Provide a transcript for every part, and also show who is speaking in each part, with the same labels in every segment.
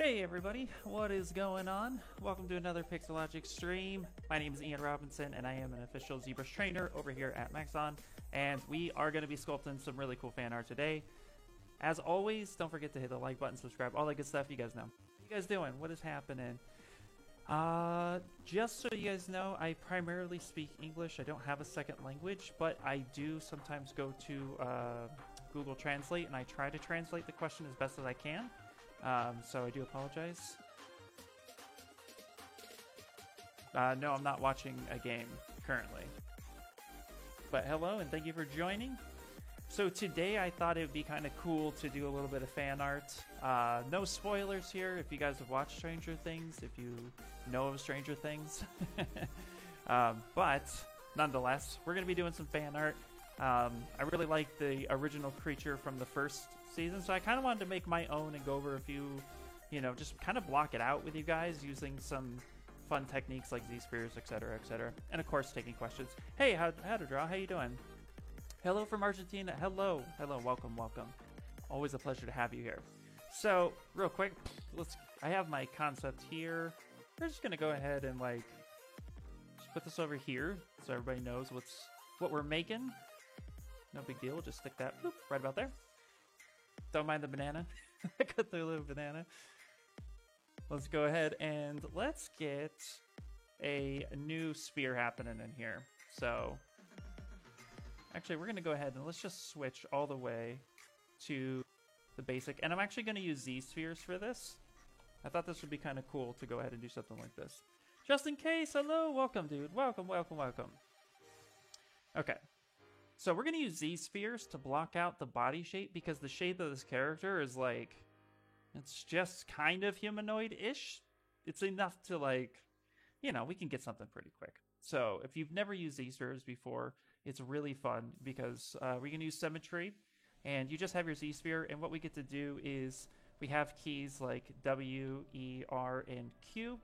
Speaker 1: Hey everybody, what is going on? Welcome to another Pixelogic stream. My name is Ian Robinson and I am an official ZBrush trainer over here at Maxon, and we are going to be sculpting some really cool fan art today. As always, don't forget to hit the like button, subscribe, all that good stuff. You guys know. What you guys doing? What is happening? Just so you guys know, I primarily speak English. I don't have a second language, but I do sometimes go to Google Translate and I try to translate the question as best as I can. So I do apologize. No, I'm not watching a game currently. But hello and thank you for joining. So today I thought it would be kind of cool to do a little bit of fan art. No spoilers here if you guys have watched Stranger Things, if you know of Stranger Things. But nonetheless, we're going to be doing some fan art. I really like the original creature from the first season, so I kind of wanted to make my own and go over a few, just kind of block it out with you guys using some fun techniques like Z-spheres, etc., etc., and of course taking questions. Hey, how to draw? How you doing? Hello from Argentina. Hello, welcome. Always a pleasure to have you here. So, real quick, I have my concept here. We're just gonna go ahead and just put this over here so everybody knows what we're making. No big deal. We'll just stick that right about there. Don't mind the banana. I cut the little banana. Let's go ahead and let's get a new sphere happening in here. So, actually, we're going to go ahead and let's just switch all the way to the basic. And I'm actually going to use Z-spheres for this. I thought this would be kind of cool to go ahead and do something like this. Just in case, hello, welcome, dude. Welcome. Okay. So we're going to use Z-spheres to block out the body shape because the shape of this character is it's just kind of humanoid-ish. It's enough to we can get something pretty quick. So if you've never used Z-spheres before, it's really fun because we can use symmetry and you just have your Z-sphere, and what we get to do is we have keys like W, E, R, and Q.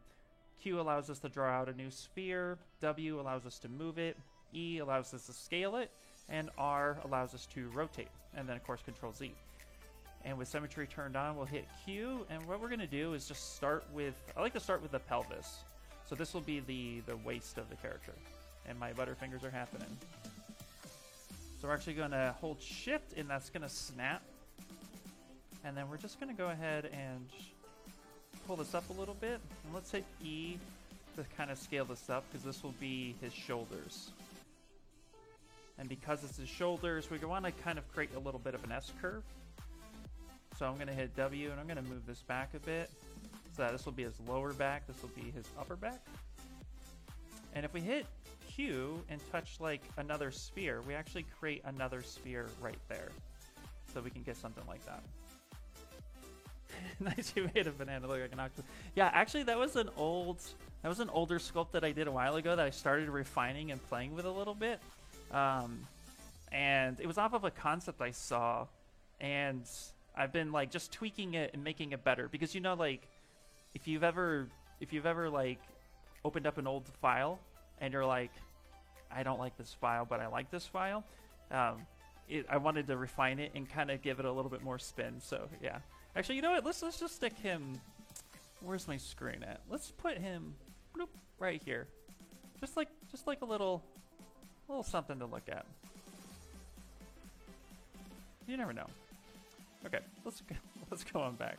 Speaker 1: Q allows us to draw out a new sphere, W allows us to move it, E allows us to scale it, and R allows us to rotate, and then of course Control Z. And with symmetry turned on, we'll hit Q, and what we're going to do is just start with, I like to start with the pelvis. So this will be the waist of the character, and my butterfingers are happening. So we're actually going to hold shift, and that's going to snap. And then we're just going to go ahead and pull this up a little bit, and let's hit E to kind of scale this up, because this will be his shoulders. And because it's his shoulders, we want to kind of create a little bit of an S-curve. So I'm going to hit W, and I'm going to move this back a bit. So this will be his lower back, this will be his upper back. And if we hit Q and touch another sphere, we actually create another sphere right there. So we can get something like that. Nice, you made a banana look like an octopus. Yeah, actually that was an older sculpt that I did a while ago that I started refining and playing with a little bit. And it was off of a concept I saw, and I've been just tweaking it and making it better because if you've ever opened up an old file and you're like, I don't like this file but I like this file, I wanted to refine it and kind of give it a little bit more spin. So yeah, actually, you know what, let's just stick him, where's my screen at, let's put him right here, just like a little something to look at. You never know. Okay, let's go on back.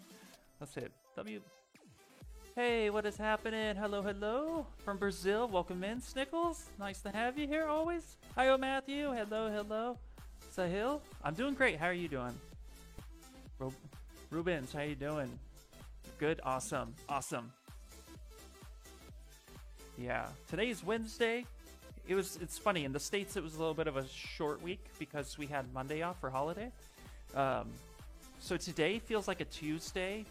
Speaker 1: Let's hit W. Hey, what is happening? Hello from Brazil. Welcome in, Snickles. Nice to have you here always. Hi, Matthew. Hello. Sahil. I'm doing great. How are you doing? Rubens, how you doing? Good. Awesome. Yeah. Today's Wednesday. It's funny, in the States it was a little bit of a short week because we had Monday off for holiday. So today feels like a Tuesday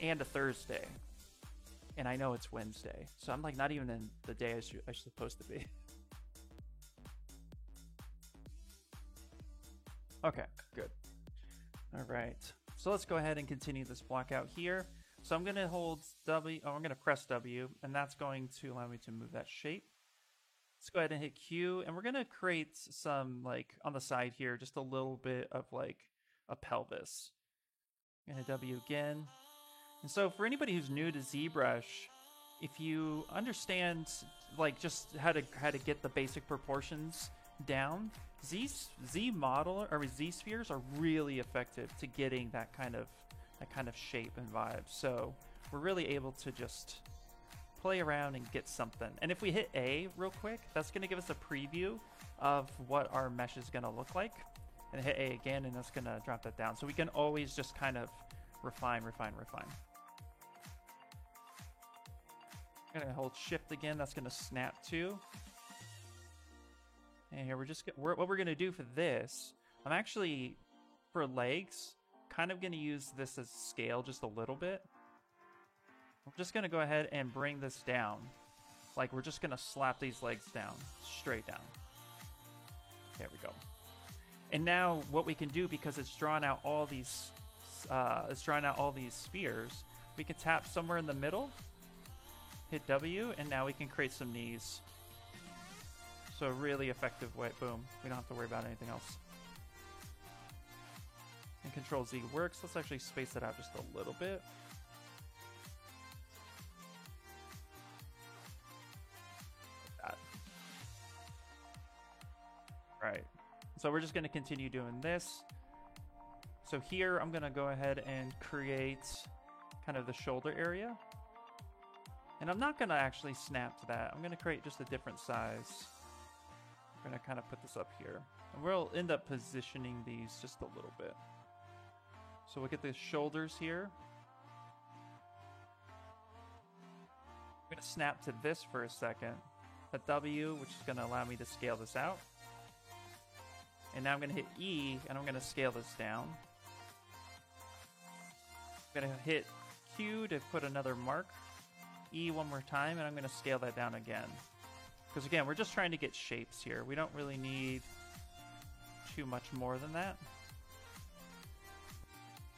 Speaker 1: and a Thursday. And I know it's Wednesday. So I'm not even in the day I'm supposed to be. Okay, good. All right. So let's go ahead and continue this block out here. So I'm going to hold W, I'm going to press W, and that's going to allow me to move that shape. Let's go ahead and hit Q, and we're going to create some, on the side here, just a little bit of, a pelvis. I'm going to hit W again. And so for anybody who's new to ZBrush, if you understand like just how to get the basic proportions down, Z model or Z spheres are really effective to getting that kind of shape and vibe. So we're really able to just play around and get something. And if we hit A real quick, that's going to give us a preview of what our mesh is going to look like. And hit A again, and that's going to drop that down. So we can always just kind of refine. I'm gonna hold shift again. That's gonna snap too. And here what we're gonna do for this, I'm actually, for legs, kind of gonna use this as scale just a little bit. I'm just gonna go ahead and bring this down. Like we're just gonna slap these legs down, straight down. There we go. And now what we can do, because it's drawn out all these spheres, we can tap somewhere in the middle, hit W, and now we can create some knees. So a really effective way. Boom. We don't have to worry about anything else. And Control Z works. Let's actually space it out just a little bit. Like that. Right. So we're just going to continue doing this. So here I'm going to go ahead and create kind of the shoulder area. And I'm not going to actually snap to that. I'm going to create just a different size. I'm going to kind of put this up here. And we'll end up positioning these just a little bit. So we'll get the shoulders here. I'm going to snap to this for a second. A W, which is going to allow me to scale this out. And now I'm going to hit E, and I'm going to scale this down. I'm going to hit Q to put another mark. E one more time, and I'm going to scale that down again. Because again, we're just trying to get shapes here. We don't really need too much more than that.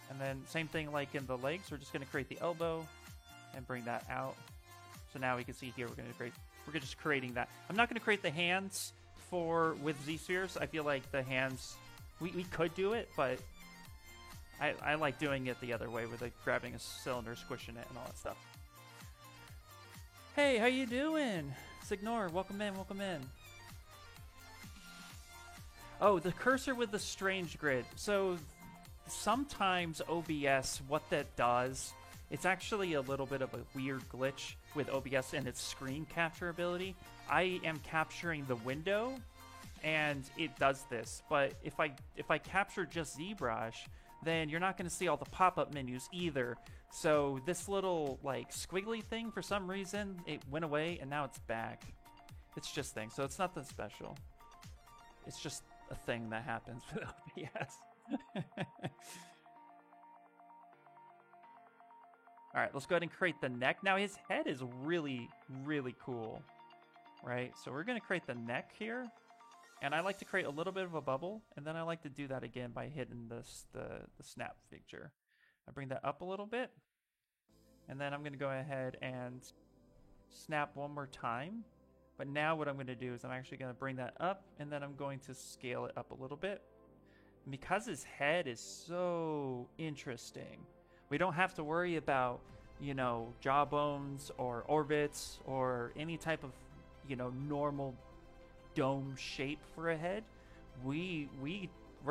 Speaker 1: And then same thing like in the legs, we're just going to create the elbow and bring that out. So now we can see here we're just creating that. I'm not going to create the hands with Z spheres. I feel like the hands, we could do it, but I like doing it the other way with like grabbing a cylinder, squishing it, and all that stuff. Hey, how you doing? Signor, welcome in. Oh, the cursor with the strange grid. So sometimes OBS, what that does, it's actually a little bit of a weird glitch with OBS and its screen capture ability. I am capturing the window, and it does this. But if I capture just ZBrush, then you're not going to see all the pop-up menus either. So this little like squiggly thing, for some reason, it went away and now it's back. It's just things, so it's nothing special. It's just a thing that happens with OBS. All right, let's go ahead and create the neck. Now his head is really, really cool, right? So we're gonna create the neck here. And I like to create a little bit of a bubble, and then I like to do that again by hitting the snap feature. I bring that up a little bit, and then I'm going to go ahead and snap one more time. But now what I'm going to do is I'm actually going to bring that up, and then I'm going to scale it up a little bit. And because his head is so interesting, we don't have to worry about, you know, jawbones or orbits or any type of, you know, normal dome shape for a head. We're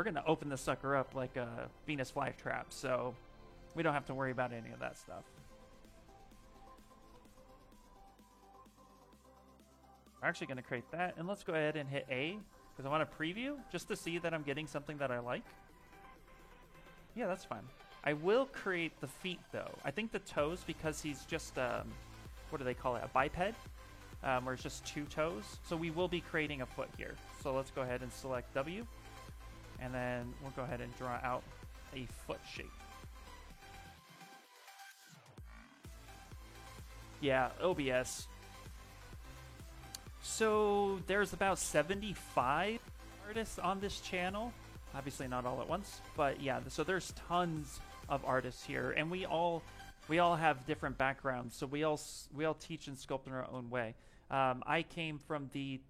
Speaker 1: gonna open the sucker up like a Venus flytrap, so we don't have to worry about any of that stuff. We're actually gonna create that, and let's go ahead and hit A because I want to preview just to see that I'm getting something that I like. Yeah, that's fine. I will create the feet though. I think the toes, because he's just what do they call it, a biped, where it's just two toes. So we will be creating a foot here. So let's go ahead and select W, and then we'll go ahead and draw out a foot shape. Yeah, OBS. So there's about 75 artists on this channel. Obviously not all at once, but yeah, so there's tons of artists here, and we all have different backgrounds, so we all teach and sculpt in our own way. I came from the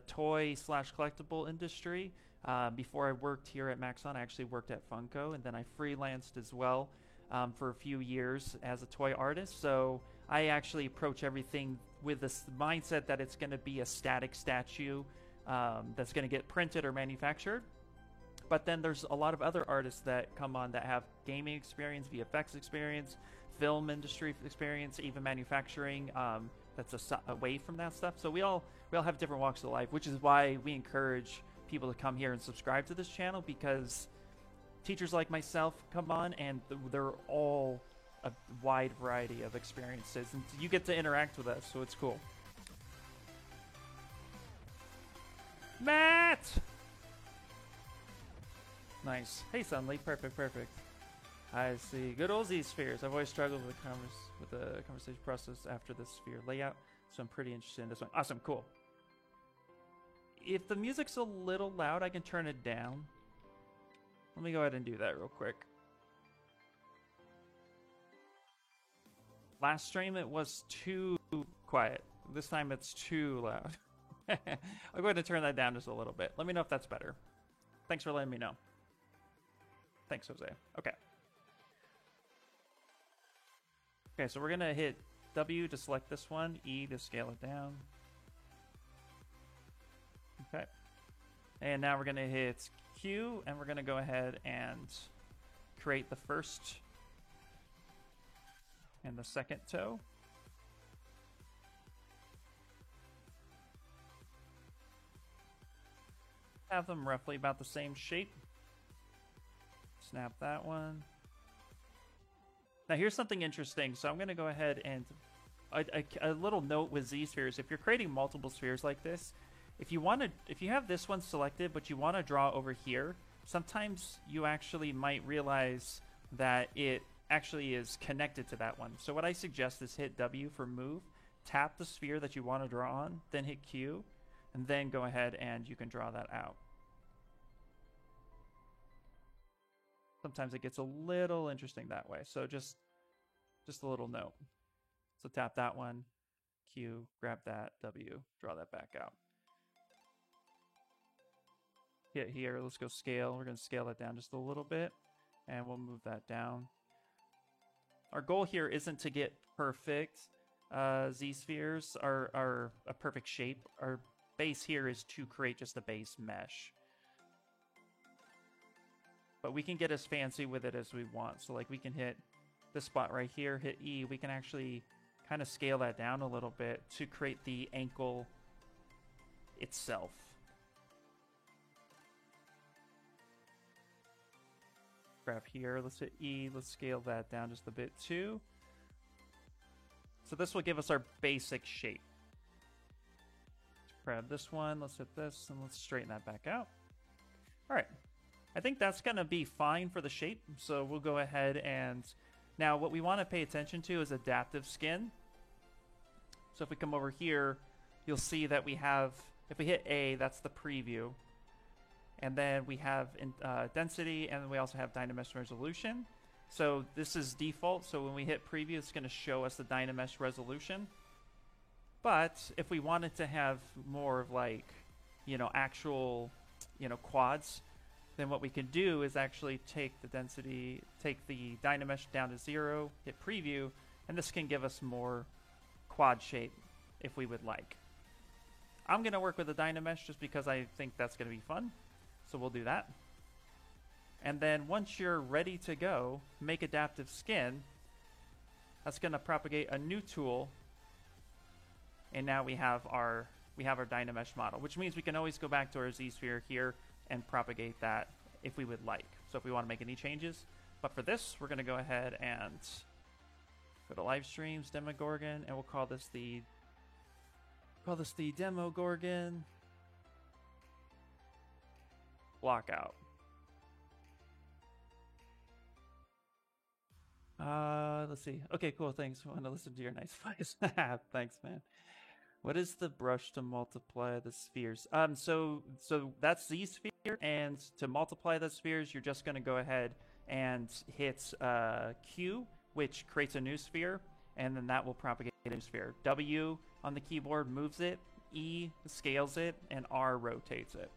Speaker 1: toy/collectible industry. Before I worked here at Maxon, I actually worked at Funko, and then I freelanced as well. for a few years as a toy artist, so I actually approach everything with this mindset that it's going to be a static statue that's going to get printed or manufactured. But then there's a lot of other artists that come on that have gaming experience, VFX experience, film industry experience, even manufacturing. That's away from that stuff. So we all have different walks of life, which is why we encourage people to come here and subscribe to this channel, because teachers like myself come on and they're all a wide variety of experiences, and you get to interact with us, so it's cool. Matt! Nice. Hey, Sunly. Perfect. I see. Good old Z-spheres. I've always struggled with the conversation process after the sphere layout, so I'm pretty interested in this one. Awesome. Cool. If the music's a little loud, I can turn it down. Let me go ahead and do that real quick. Last stream, it was too quiet. This time, it's too loud. I'll go ahead and turn that down just a little bit. Let me know if that's better. Thanks for letting me know. Thanks, Jose. Okay. Okay, so we're going to hit W to select this one, E to scale it down. Okay. And now we're going to hit Q, and we're going to go ahead and create the first and the second toe. Have them roughly about the same shape. Snap that one. Now here's something interesting. So I'm going to go ahead and a little note with Z-spheres. If you're creating multiple spheres like this, if you have this one selected, but you want to draw over here, sometimes you actually might realize that it actually is connected to that one. So what I suggest is hit W for move, tap the sphere that you want to draw on, then hit Q, and then go ahead and you can draw that out. Sometimes it gets a little interesting that way. So just a little note. So tap that one, Q, grab that, W, draw that back out. Hit here, let's go scale. We're going to scale that down just a little bit, and we'll move that down. Our goal here isn't to get perfect Z-spheres, are a perfect shape. Our base here is to create just a base mesh. But we can get as fancy with it as we want. So like we can hit this spot right here, hit E. We can actually kind of scale that down a little bit to create the ankle itself. Grab here, let's hit E, let's scale that down just a bit too. So this will give us our basic shape. Let's grab this one, let's hit this, and let's straighten that back out. All right. I think that's going to be fine for the shape, so we'll go ahead and... Now, what we want to pay attention to is adaptive skin. So if we come over here, you'll see that we have... If we hit A, that's the preview. And then we have density, and then we also have Dynamesh resolution. So this is default, so when we hit preview, it's going to show us the Dynamesh resolution. But if we wanted to have more of like, actual, quads... Then what we can do is actually take the density, take the Dynamesh down to 0, hit preview, and this can give us more quad shape if we would like. I'm going to work with the Dynamesh just because I think that's going to be fun, so we'll do that. And then once you're ready to go, make adaptive skin. That's going to propagate a new tool, and now we have our Dynamesh model, which means we can always go back to our Z-sphere here and propagate that if we would like. So if we want to make any changes. But for this, we're going to go ahead and go to live streams, Demogorgon, and we'll call this the Demogorgon blockout. Let's see. Okay, cool. Thanks. I want to listen to your nice voice. Thanks, man. What is the brush to multiply the spheres? So that's Z-sphere, and to multiply the spheres, you're just going to go ahead and hit Q, which creates a new sphere, and then that will propagate a new sphere. W on the keyboard moves it, E scales it, and R rotates it.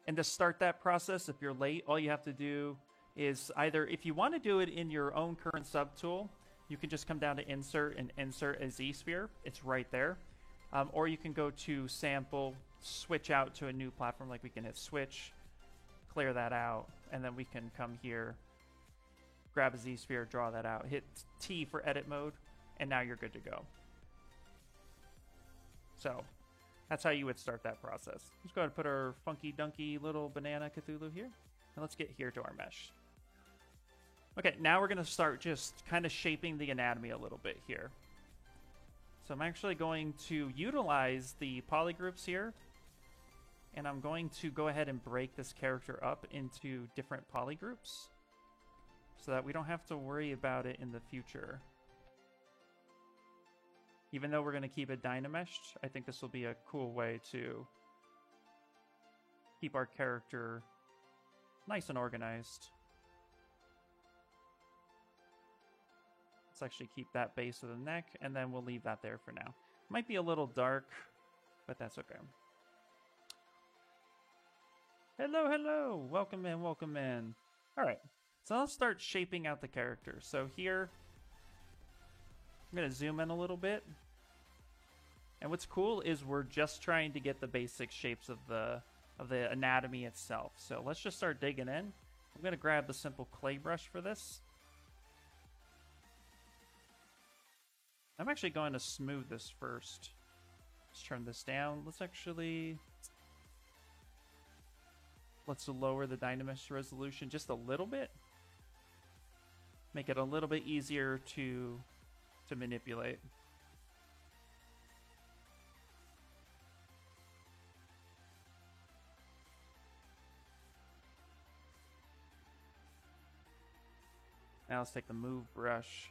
Speaker 1: And to start that process, if you're late, all you have to do is either, if you want to do it in your own current subtool, you can just come down to Insert and insert a Z-Sphere. It's right there. Or you can go to Sample, switch out to a new platform, like we can hit Switch, clear that out, and then we can come here, grab a Z-Sphere, draw that out, hit T for edit mode, and now you're good to go. So that's how you would start that process. Let's go ahead and put our funky dunky little banana Cthulhu here, and let's get here to our mesh. Okay, now we're going to start just kind of shaping the anatomy a little bit here. So I'm actually going to utilize the polygroups here, and I'm going to go ahead and break this character up into different polygroups so that we don't have to worry about it in the future. Even though we're going to keep it dynameshed, I think this will be a cool way to keep our character nice and organized. Let's actually keep that base of the neck, and then we'll leave that there for now. Might be a little dark, but that's okay. Hello, hello! Welcome in, welcome in. Alright, so let's start shaping out the character. So here, I'm going to zoom in a little bit. And what's cool is we're just trying to get the basic shapes of the anatomy itself. So let's just start digging in. I'm going to grab the simple clay brush for this. I'm actually going to smooth this first. Let's turn this down. Let's lower the Dynamesh resolution just a little bit. Make it a little bit easier to manipulate. Now let's take the move brush.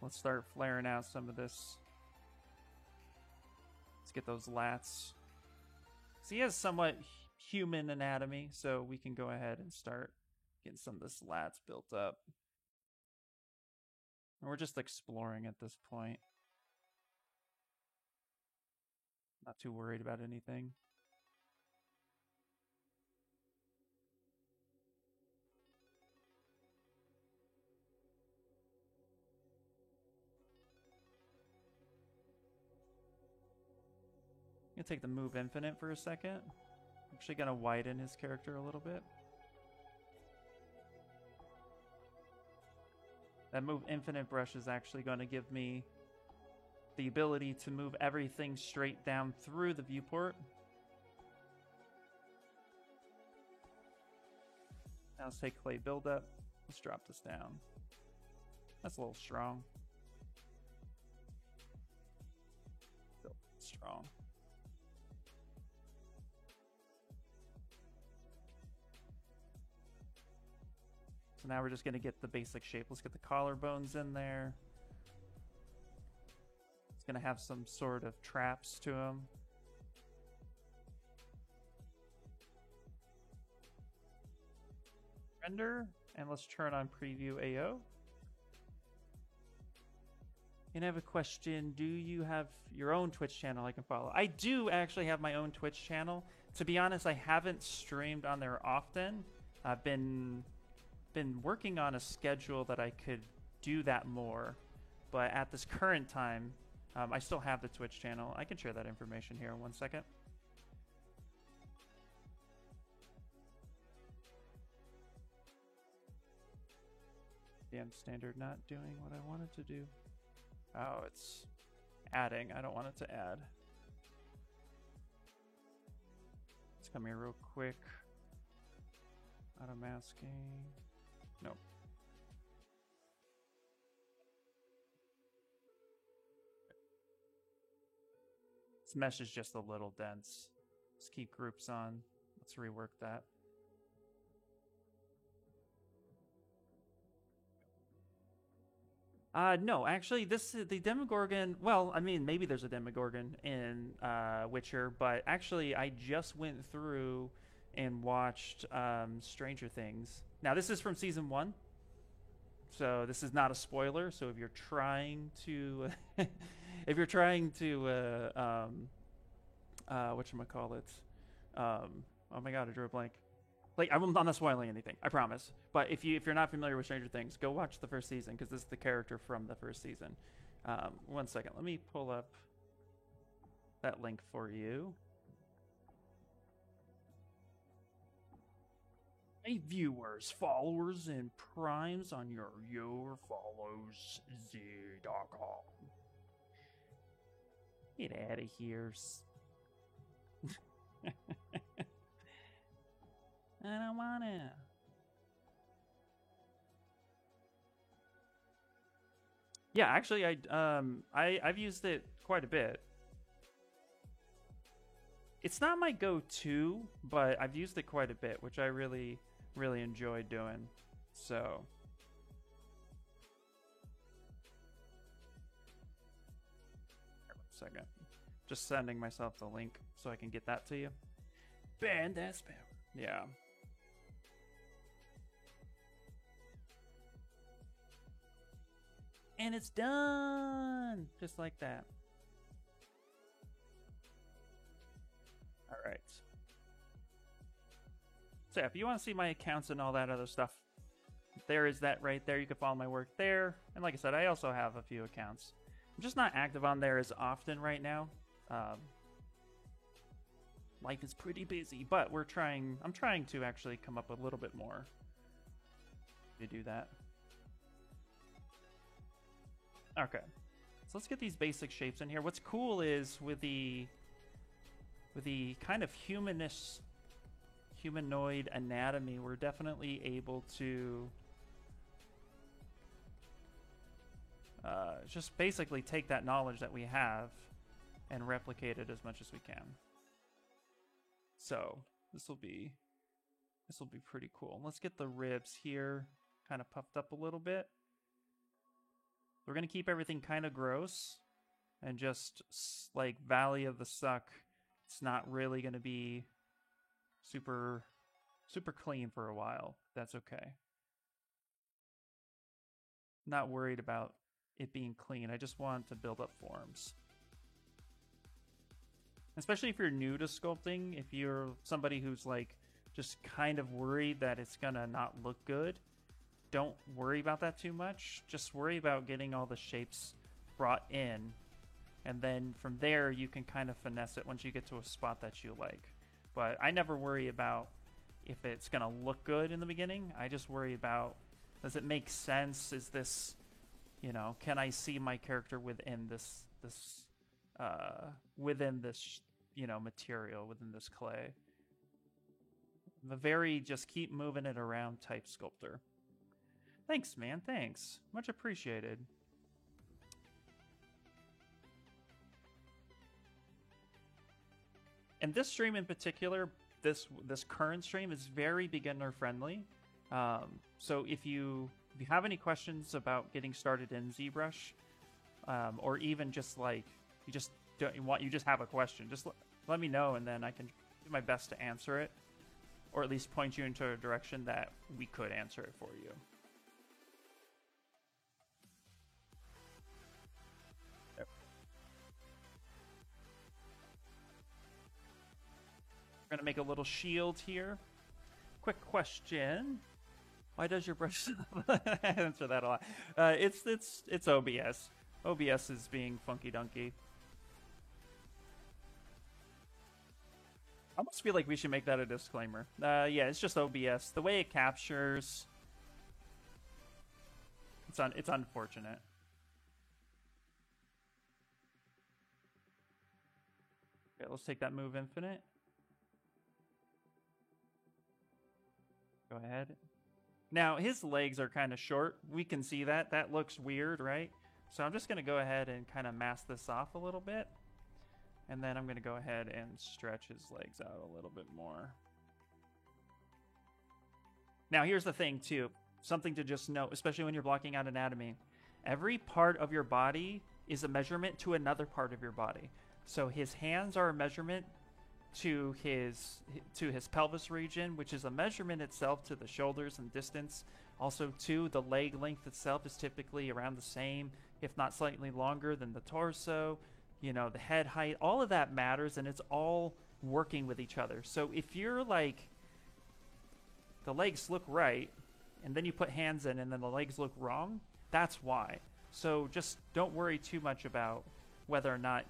Speaker 1: Let's start flaring out some of this. Let's get those lats. So he has somewhat human anatomy, so we can go ahead and start getting some of this lats built up. And we're just exploring at this point. Not too worried about anything. I'm going to take the move infinite for a second. I'm actually going to widen his character a little bit. That move infinite brush is actually going to give me the ability to move everything straight down through the viewport. Now let's take clay buildup. Let's drop this down. That's a little strong. Still strong. So now we're just going to get the basic shape. Let's get the collarbones in there. It's going to have some sort of traps to him. Render, and let's turn on preview AO. And I have a question. Do you have your own Twitch channel I can follow? I do actually have my own Twitch channel. To be honest, I haven't streamed on there often. I've been working on a schedule that I could do that more, but at this current time, I still have the Twitch channel. I can share that information here in 1 second. Damn standard not doing what I wanted to do. Oh, it's adding. I don't want it to add. Let's come here real quick. Auto masking. Nope. This mesh is just a little dense. Let's keep groups on. Let's rework that. No, actually, this is the Demogorgon. Well, I mean, maybe there's a Demogorgon in Witcher, but actually, I just went through and watched Stranger Things. Now, this is from season 1, so this is not a spoiler. So if you're trying to, whatchamacallit, oh my god, I drew a blank. Like, I'm not spoiling anything, I promise. But if you're not familiar with Stranger Things, go watch the first season because this is the character from the first season. One second, let me pull up that link for you. Hey viewers, followers, and primes on your follows z.com. Get out of here. I don't wanna. Yeah, actually, I've used it quite a bit. It's not my go-to, but I've used it quite a bit, which I really enjoy doing. So, one second, just sending myself the link so I can get that to you. Band that spam. Yeah. And it's done! Just like that. Alright. So yeah, if you want to see my accounts and all that other stuff, there is that right there. You can follow my work there. And like I said, I also have a few accounts. I'm just not active on there as often right now. Life is pretty busy, but I'm trying to actually come up a little bit more to do that. Okay, so let's get these basic shapes in here. What's cool is with the kind of humanoid anatomy, we're definitely able to just basically take that knowledge that we have and replicate it as much as we can. So this will be pretty cool. Let's get the ribs here kind of puffed up a little bit. We're going to keep everything kind of gross and just like Valley of the Suck. It's not really going to be super clean for a while. That's okay. Not worried about it being clean. I just want to build up forms. Especially if you're new to sculpting, if you're somebody who's like just kind of worried that it's going to not look good, don't worry about that too much. Just worry about getting all the shapes brought in. And then from there, you can kind of finesse it once you get to a spot that you like. But I never worry about if it's going to look good in the beginning. I just worry about, does it make sense? Is this, can I see my character within this material, within this clay? I'm a very just keep moving it around type sculptor. Thanks, man. Thanks. Much appreciated. And this stream in particular, this current stream is very beginner friendly. So if you have any questions about getting started in ZBrush, or even just like you just have a question, just let me know, and then I can do my best to answer it, or at least point you into a direction that we could answer it for you. We're gonna make a little shield here. Quick question: why does your brush answer that a lot? It's OBS. OBS is being funky dunky. I almost feel like we should make that a disclaimer. Yeah, it's just OBS. The way it captures, it's unfortunate. Okay, let's take that move infinite. Go ahead. Now, his legs are kind of short. We can see that. That looks weird, right? So I'm just going to go ahead and kind of mask this off a little bit. And then I'm going to go ahead and stretch his legs out a little bit more. Now, here's the thing, too. Something to just note, especially when you're blocking out anatomy. Every part of your body is a measurement to another part of your body. So his hands are a measurement to his pelvis region, which is a measurement itself to the shoulders and distance. Also, too, the leg length itself is typically around the same, if not slightly longer than the torso. The head height, all of that matters, and it's all working with each other. So if you're like the legs look right, and then you put hands in and then the legs look wrong, that's why. So just don't worry too much about whether or not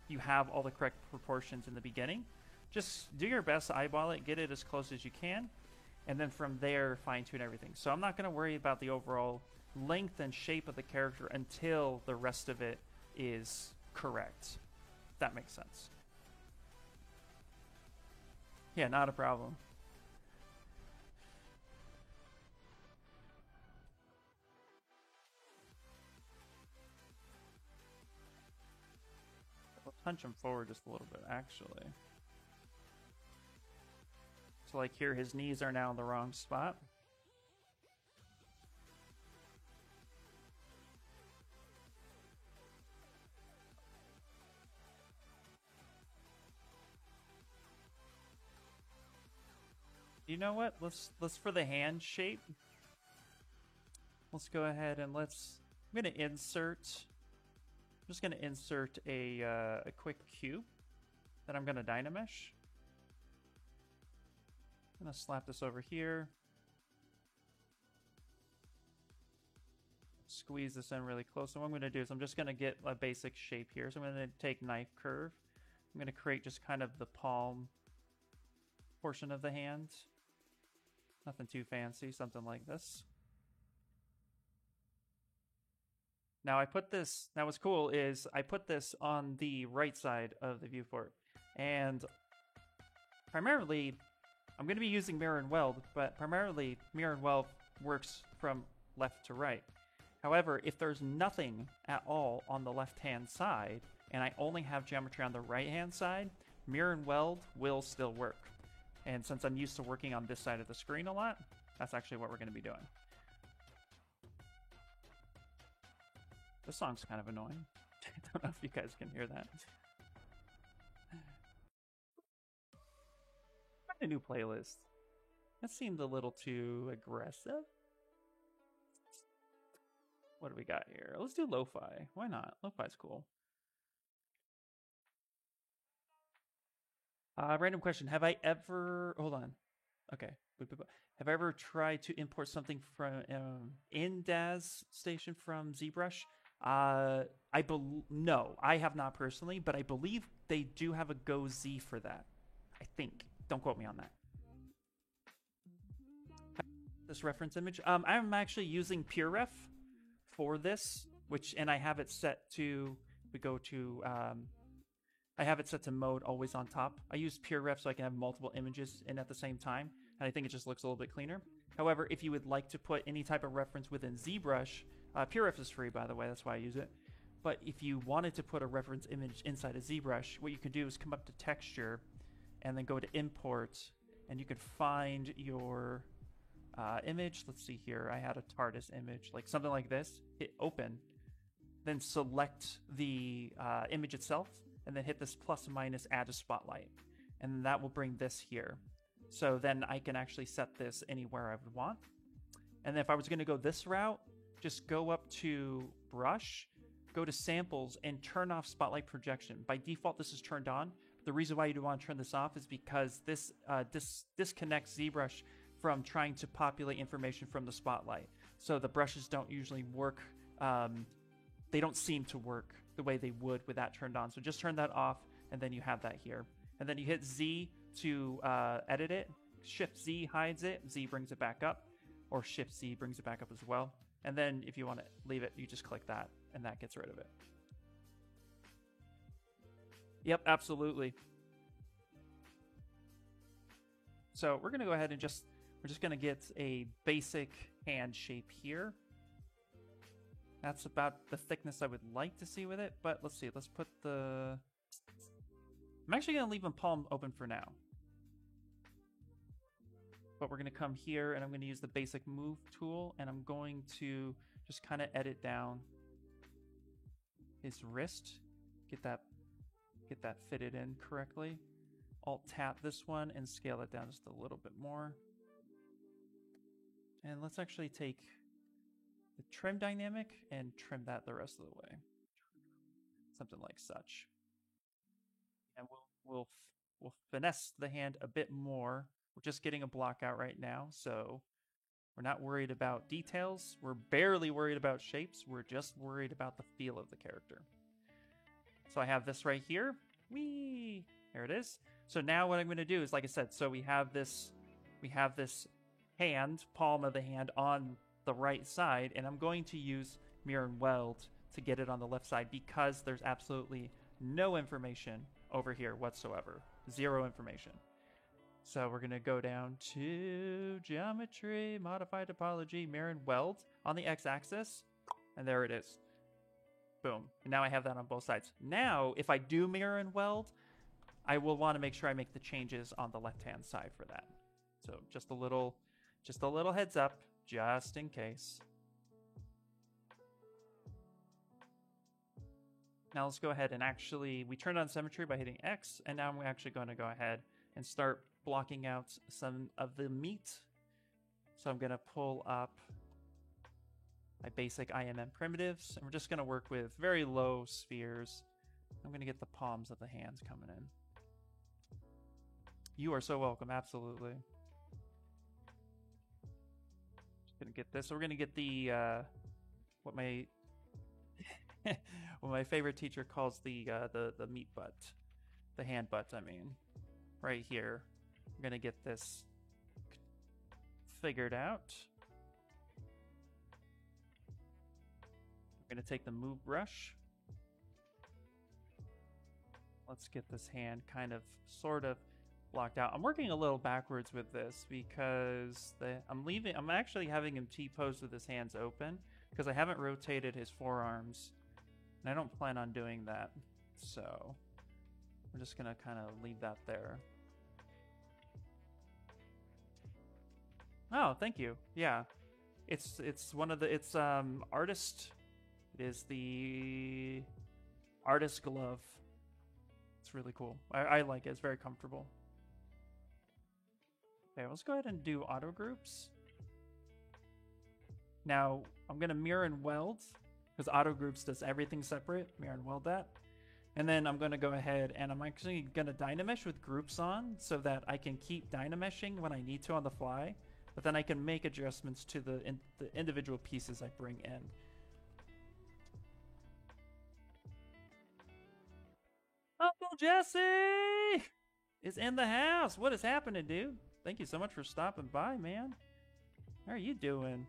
Speaker 1: you have all the correct proportions in the beginning. Just do your best to eyeball it, get it as close as you can, and then from there fine tune everything. So I'm not going to worry about the overall length and shape of the character until the rest of it is correct. If that makes sense. Yeah, not a problem. Let's punch him forward just a little bit, actually. So like here, his knees are now in the wrong spot. You know what? Let's for the hand shape. Let's go ahead and I'm gonna insert. I'm just gonna insert a quick cube that I'm gonna Dynamesh. I'm gonna slap this over here. Squeeze this in really close. So what I'm gonna do is I'm just gonna get a basic shape here. So I'm gonna take knife curve. I'm gonna create just kind of the palm portion of the hand. Nothing too fancy, something like this. Now I put this, now what's cool is I put this on the right side of the viewport. And primarily, I'm going to be using mirror and weld, but primarily mirror and weld works from left to right. However, if there's nothing at all on the left-hand side, and I only have geometry on the right-hand side, mirror and weld will still work. And since I'm used to working on this side of the screen a lot, that's actually what we're going to be doing. This song's kind of annoying. I don't know if you guys can hear that. Find a new playlist. That seemed a little too aggressive. What do we got here? Let's do lo-fi. Why not? Lo-fi's cool. Random question. Have I ever... Hold on. Okay. Have I ever tried to import something from in DAZ station from ZBrush? No, I have not personally, but I believe they do have a Go Z for that. I think. Don't quote me on that. This reference image. I'm actually using PureRef for this, and I have it set to. We go to. I have it set to mode always on top. I use PureRef so I can have multiple images in at the same time, and I think it just looks a little bit cleaner. However, if you would like to put any type of reference within ZBrush, PureRef is free, by the way, that's why I use it. But if you wanted to put a reference image inside of ZBrush, what you can do is come up to Texture, and then go to Import, and you can find your image. Let's see here, I had a TARDIS image, like something like this. Hit Open, then select the image itself, and then hit this plus and minus, add to spotlight, and that will bring this here. So then I can actually set this anywhere I would want. And then if I was going to go this route, just go up to Brush, go to Samples, and turn off Spotlight Projection. By default, this is turned on. The reason why you want to turn this off is because this disconnects ZBrush from trying to populate information from the spotlight. So the brushes don't usually work. They don't seem to work the way they would with that turned on. So just turn that off, and then you have that here. And then you hit Z to edit it. Shift Z hides it. Z brings it back up. Or Shift Z brings it back up as well. And then if you want to leave it, you just click that, and that gets rid of it. Yep, absolutely. So we're going to go ahead and we're just going to get a basic hand shape here. That's about the thickness I would like to see with it, but let's see. Let's put the... I'm actually going to leave my palm open for now. But we're going to come here, and I'm going to use the basic move tool, and I'm going to just kind of edit down his wrist. Get that fitted in correctly. Alt-tap this one and scale it down just a little bit more. And let's actually take the trim dynamic and trim that the rest of the way. Something like such. And we'll finesse the hand a bit more We're just getting a block out right now, so we're not worried about details. We're barely worried about shapes. We're just worried about the feel of the character. So I have this right here. Whee! There it is. So now what I'm going to do is, like I said, so we have this hand, palm of the hand on the right side, and I'm going to use mirror and weld to get it on the left side because there's absolutely no information over here whatsoever. Zero information. So we're going to go down to geometry, modify topology, mirror and weld on the x-axis, and there it is. Boom. And now I have that on both sides. Now, if I do mirror and weld, I will want to make sure I make the changes on the left-hand side for that. So just a little heads up, just in case. Now let's go ahead and we turned on symmetry by hitting X, and now I'm actually going to go ahead and start blocking out some of the meat. So I'm going to pull up my basic IMM primitives, and we're just going to work with very low spheres. I'm going to get the palms of the hands coming in. You are so welcome, absolutely. Just going to get this. So we're going to get the, what my favorite teacher calls the meat butt. The hand butt, I mean. Right here. We're going to get this figured out. We're going to take the move brush. Let's get this hand kind of sort of blocked out. I'm working a little backwards with this because I'm actually having him T-pose with his hands open because I haven't rotated his forearms, and I don't plan on doing that. So we're just going to kind of leave that there. Oh, thank you. Yeah. It's artist. It is the artist glove. It's really cool. I like it. It's very comfortable. Okay, let's go ahead and do auto groups. Now, I'm going to mirror and weld because auto groups does everything separate. Mirror and weld that. And then I'm going to go ahead and I'm actually going to dynamesh with groups on so that I can keep dynameshing when I need to on the fly. But then I can make adjustments to the individual pieces I bring in. Uncle Jesse is in the house. What is happening, dude? Thank you so much for stopping by, man. How are you doing?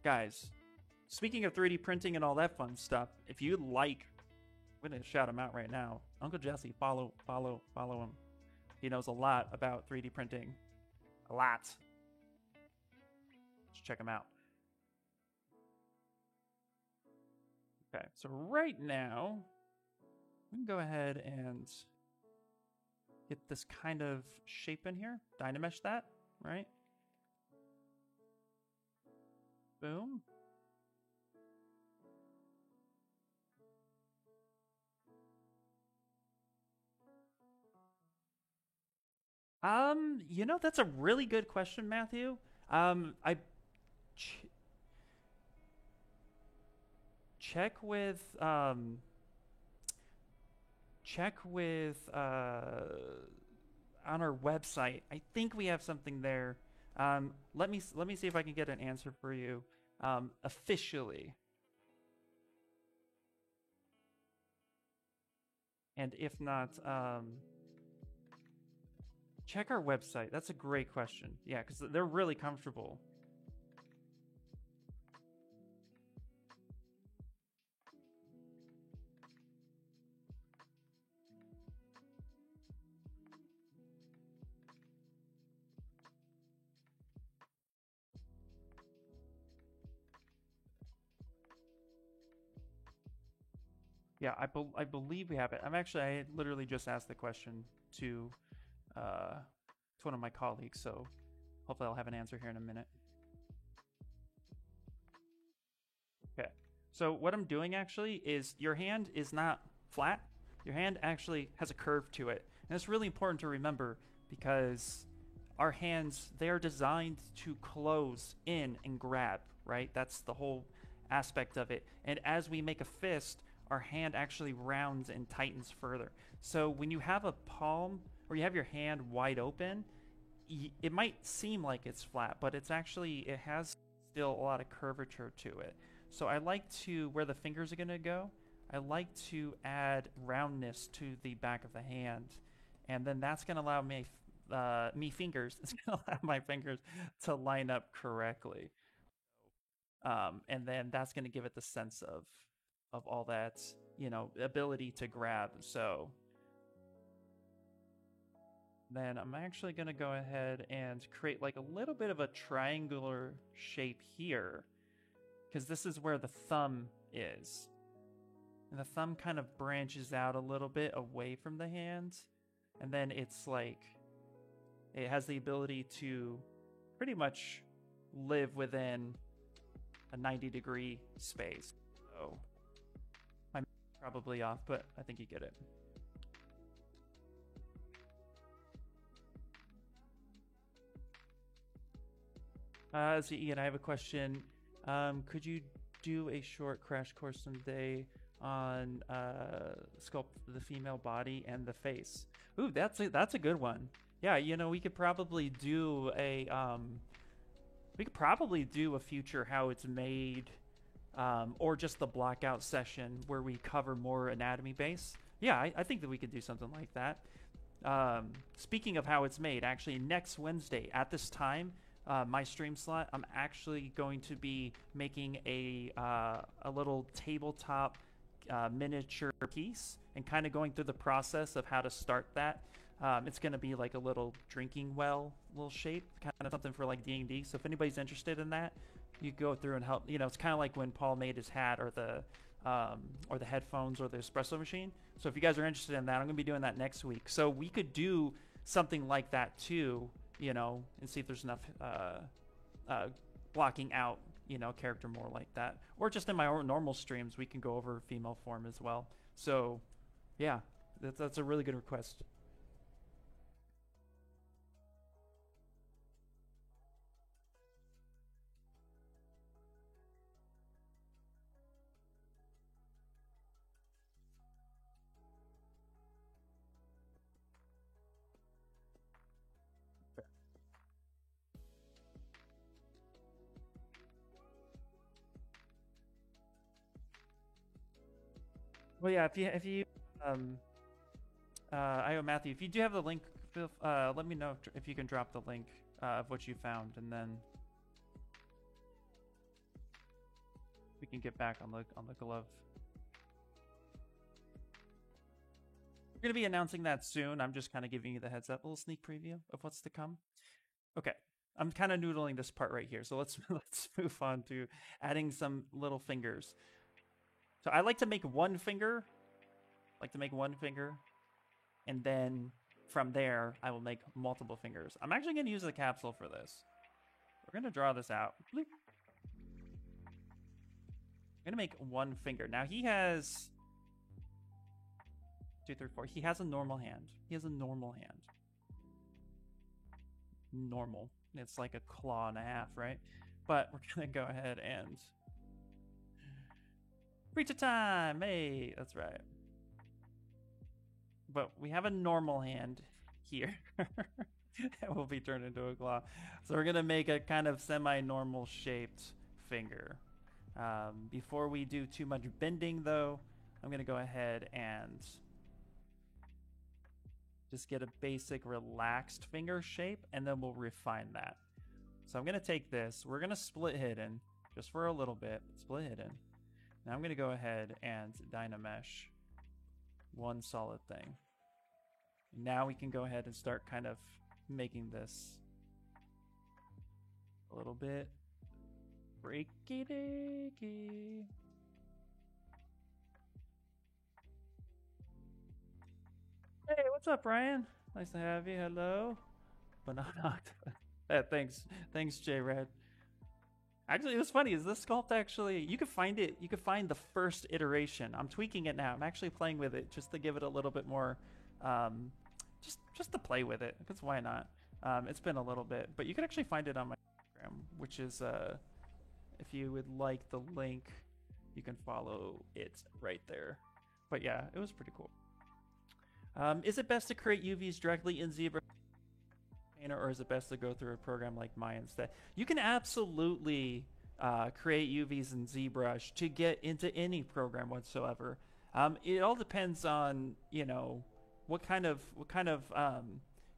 Speaker 1: Guys, speaking of 3D printing and all that fun stuff, if you like, I'm going to shout him out right now. Uncle Jesse, follow him. He knows a lot about 3D printing. A lot. Let's check him out. Okay, so right now, we can go ahead and get this kind of shape in here. Dynamesh that, right? Boom. You know, that's a really good question, Matthew. I check with on our website. I think we have something there. Let me see if I can get an answer for you officially. And if not, check our website. That's a great question. Yeah, because they're really comfortable. Yeah, I believe we have it. I literally just asked the question to one of my colleagues, so hopefully I'll have an answer here in a minute. Okay, so what I'm doing actually is your hand is not flat. Your hand actually has a curve to it, and it's really important to remember because our hands, they are designed to close in and grab, right? That's the whole aspect of it. And as we make a fist, our hand actually rounds and tightens further. So when you have a palm or you have your hand wide open, it might seem like it's flat, but it's actually, it has still a lot of curvature to it. So I like to, where the fingers are going to go, I like to add roundness to the back of the hand. And then that's going to allow me fingers, it's going to allow my fingers to line up correctly. And then that's going to give it the sense of all that, you know, ability to grab. So then I'm actually going to go ahead and create like a little bit of a triangular shape here, because this is where the thumb is. And the thumb kind of branches out a little bit away from the hand. And then it's like, it has the ability to pretty much live within a 90-degree space. So I'm probably off, but I think you get it. So Ian, I have a question. Could you do a short crash course someday on sculpt the female body and the face? Ooh, that's a good one. Yeah, you know, we could probably do a future how it's made, or just the blockout session where we cover more anatomy base. Yeah, I think that we could do something like that. Speaking of how it's made, actually next Wednesday at this time, my stream slot, I'm actually going to be making a little tabletop miniature piece and kind of going through the process of how to start that. It's going to be like a little drinking well, little shape, kind of something for like D&D. So if anybody's interested in that, you go through and help. You know, it's kind of like when Paul made his hat or the headphones or the espresso machine. So if you guys are interested in that, I'm going to be doing that next week. So we could do something like that too, you know, and see if there's enough blocking out, you know, character more like that. Or just in my own normal streams, we can go over female form as well. So yeah, that's a really good request. Well, yeah, if you I owe Matthew, if you do have the link, let me know if you can drop the link of what you found, and then we can get back on the glove. We're gonna be announcing that soon. I'm just kind of giving you the heads up, a little sneak preview of what's to come. Okay, I'm kind of noodling this part right here, so let's move on to adding some little fingers. So I like to make one finger, and then from there I will make multiple fingers. I'm actually going to use the capsule for this. We're going to draw this out. Bloop. I'm going to make one finger. Now he has 2, 3, 4. He has a normal hand. Normal. It's like a claw and a half, right? But we're going to go ahead and reach a time. Hey, that's right. But we have a normal hand here. That will be turned into a claw. So we're going to make a kind of semi-normal shaped finger. Before we do too much bending, though, I'm going to go ahead and just get a basic relaxed finger shape, and then we'll refine that. So I'm going to take this. We're going to split hidden just for a little bit. Split hidden. Now I'm going to go ahead and Dynamesh one solid thing. Now we can go ahead and start kind of making this a little bit breaky-deaky. Hey, what's up, Ryan? Nice to have you. Hello. Banana. Thanks, J-Red. Actually, it was funny. Is this sculpt actually? You could find it. You could find the first iteration. I'm tweaking it now. I'm actually playing with it just to give it a little bit more, just to play with it. Because why not? It's been a little bit, but you can actually find it on my Instagram, which is if you would like the link, you can follow it right there. But yeah, it was pretty cool. Is it best to create UVs directly in ZBrush Painter, or is it best to go through a program like Maya instead? You can absolutely create UVs in ZBrush to get into any program whatsoever. It all depends on, you know, what kind of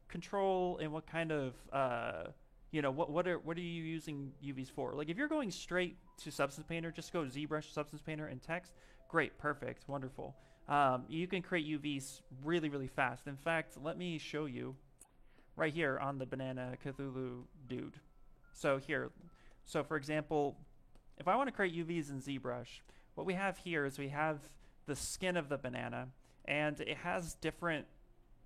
Speaker 1: control and what kind of you know, what are you using UVs for? Like if you're going straight to Substance Painter, just go ZBrush, Substance Painter, and text. Great, perfect, wonderful. You can create UVs really fast. In fact, let me show you right here on the Banana Cthulhu dude. So here, so for example, if I want to create UVs in ZBrush, what we have here is we have the skin of the banana, and it has different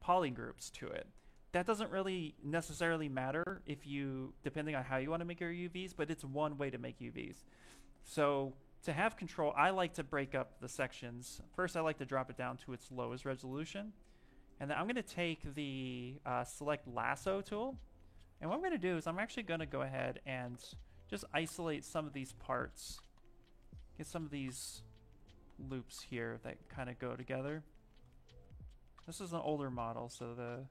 Speaker 1: polygroups to it. That doesn't really necessarily matter if you, depending on how you want to make your UVs, but it's one way to make UVs. So to have control, I like to break up the sections. First, I like to drop it down to its lowest resolution. And then I'm going to take the select lasso tool. And what I'm going to do is I'm actually going to go ahead and just isolate some of these parts. Get some of these loops here that kind of go together. This is an older model, so the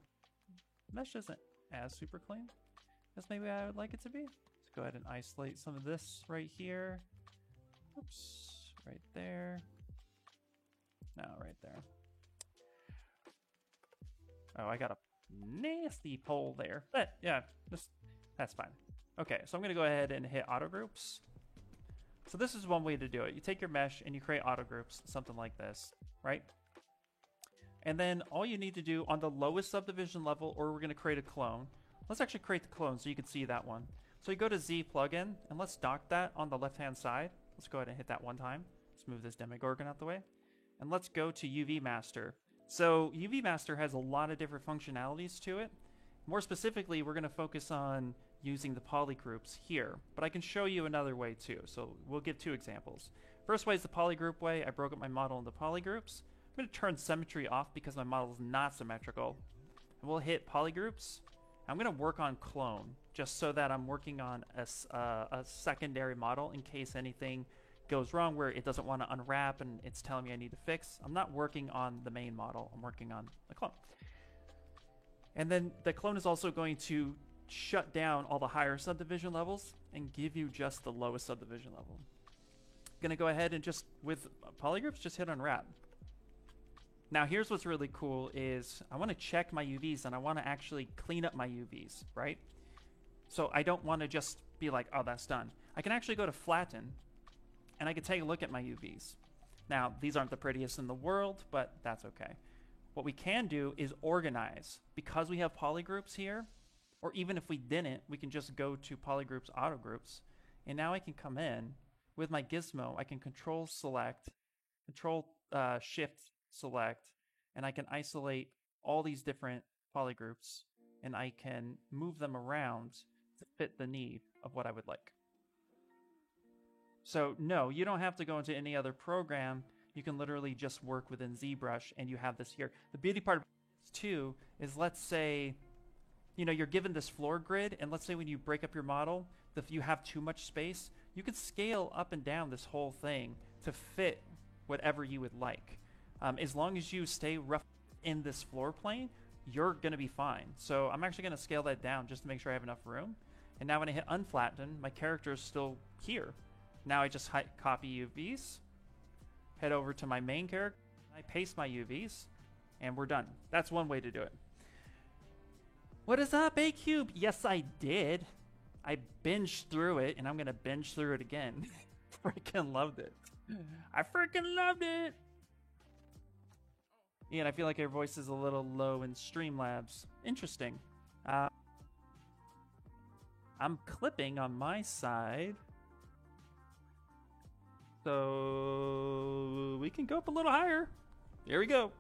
Speaker 1: mesh isn't as super clean as maybe I would like it to be. Let's go ahead and isolate some of this right here. Oops, right there. No, right there. Oh, I got a nasty pole there. But yeah, that's fine. Okay, so I'm going to go ahead and hit auto groups. So this is one way to do it. You take your mesh and you create auto groups, something like this, right? And then all you need to do on the lowest subdivision level, or we're going to create a clone. Let's actually create the clone so you can see that one. So you go to Z plugin and let's dock that on the left-hand side. Let's go ahead and hit that one time. Let's move this Demogorgon out the way. And let's go to UV Master. So UV Master has a lot of different functionalities to it. More specifically, we're going to focus on using the polygroups here, but I can show you another way too. So we'll give two examples. First way is the polygroup way. I broke up my model into polygroups. I'm going to turn symmetry off because my model is not symmetrical. And we'll hit polygroups. I'm going to work on clone just so that I'm working on a secondary model in case anything goes wrong where it doesn't want to unwrap and it's telling me I need to fix. I'm not working on the main model. I'm working on the clone. And then the clone is also going to shut down all the higher subdivision levels and give you just the lowest subdivision level. I'm going to go ahead and just, with polygroups, just hit unwrap. Now here's what's really cool is I want to check my UVs and I want to actually clean up my UVs, right? So I don't want to just be like, oh, that's done. I can actually go to flatten and I can take a look at my UVs. Now, these aren't the prettiest in the world, but that's okay. What we can do is organize. Because we have polygroups here, or even if we didn't, we can just go to polygroups, auto groups, and now I can come in with my gizmo. I can control select, control shift select, and I can isolate all these different polygroups, and I can move them around to fit the need of what I would like. So no, you don't have to go into any other program. You can literally just work within ZBrush and you have this here. The beauty part of this too is, let's say, you know, you're given this floor grid, and let's say when you break up your model, if you have too much space, you can scale up and down this whole thing to fit whatever you would like. As long as you stay rough in this floor plane, you're going to be fine. So I'm actually going to scale that down just to make sure I have enough room. And now when I hit unflatten, my character is still here. Now I just copy UVs, head over to my main character, I paste my UVs, and we're done. That's one way to do it. What is up, A-Cube? Yes, I did. I binged through it, and I'm going to binge through it again. Freaking loved it. I freaking loved it. Ian, I feel like your voice is a little low in Streamlabs. Interesting. I'm clipping on my side. So we can go up a little higher. Here we go.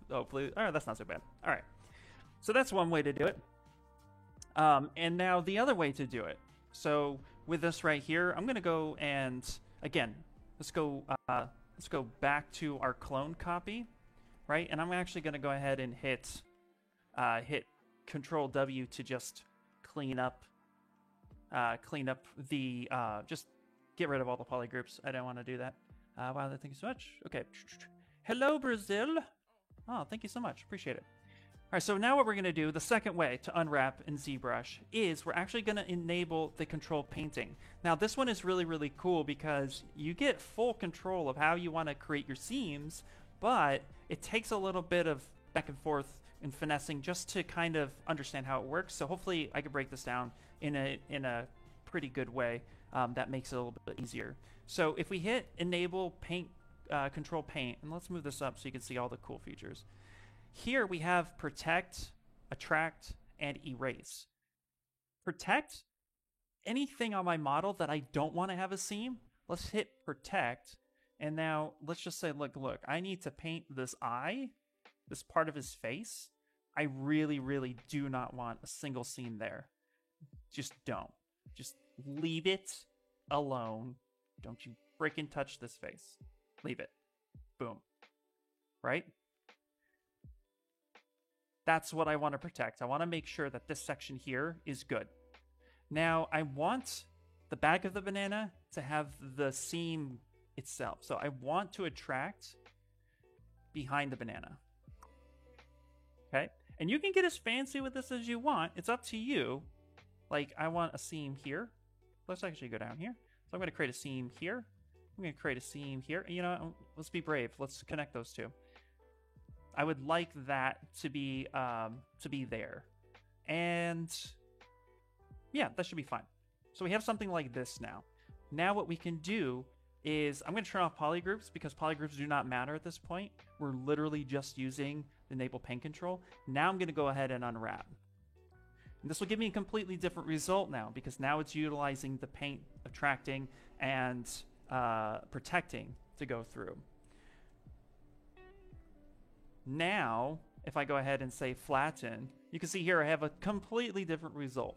Speaker 1: Hopefully. All right, that's not so bad. All right. So that's one way to do it. And now the other way to do it. So with this right here, I'm going to go and, again, let's go back to our clone copy, right? And I'm actually going to go ahead and hit Control W to just clean up the, just get rid of all the polygroups. I don't want to do that. Wow, thank you so much. Okay. Hello, Brazil. Oh, thank you so much. Appreciate it. All right, so now what we're going to do, the second way to unwrap in ZBrush is we're actually going to enable the control painting. Now this one is really, really cool because you get full control of how you want to create your seams, but it takes a little bit of back and forth and finessing just to kind of understand how it works. So hopefully I can break this down in a pretty good way that makes it a little bit easier. So if we hit enable paint, control paint, and let's move this up so you can see all the cool features. Here we have protect, attract, and erase. Protect, anything on my model that I don't want to have a seam, let's hit protect. And now let's just say, look, I need to paint this eye, this part of his face. I really, really do not want a single seam there. Just don't. Just leave it alone. Don't you freaking touch this face. Leave it. Boom. Right? That's what I want to protect. I want to make sure that this section here is good. Now, I want the back of the banana to have the seam itself. So I want to attract behind the banana. Okay? And you can get as fancy with this as you want. It's up to you. Like, I want a seam here. Let's actually go down here. So I'm going to create a seam here. I'm going to create a seam here. You know, let's be brave. Let's connect those two. I would like that to be there. And yeah, that should be fine. So we have something like this now. Now what we can do is I'm going to turn off polygroups because polygroups do not matter at this point. We're literally just using the enable paint control. Now I'm going to go ahead and unwrap. And this will give me a completely different result now because now it's utilizing the paint attracting and protecting to go through. Now, if I go ahead and say flatten, you can see here I have a completely different result.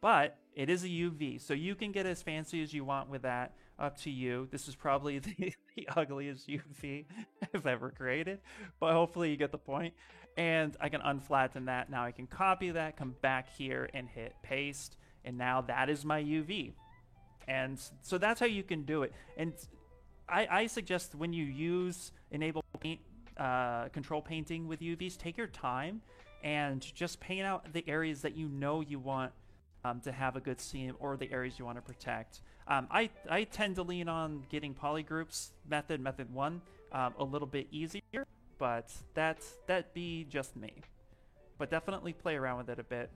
Speaker 1: But it is a UV, so you can get as fancy as you want with that, up to you. This is probably the ugliest UV I've ever created, but hopefully you get the point. And I can unflatten that. Now I can copy that, come back here and hit paste, and now that is my UV. And so that's how you can do it. And I suggest when you use enable paint, control painting with UVs, take your time and just paint out the areas that you know you want to have a good seam or the areas you want to protect. I tend to lean on getting polygroups method 1 a little bit easier, but that be just me. But definitely play around with it a bit.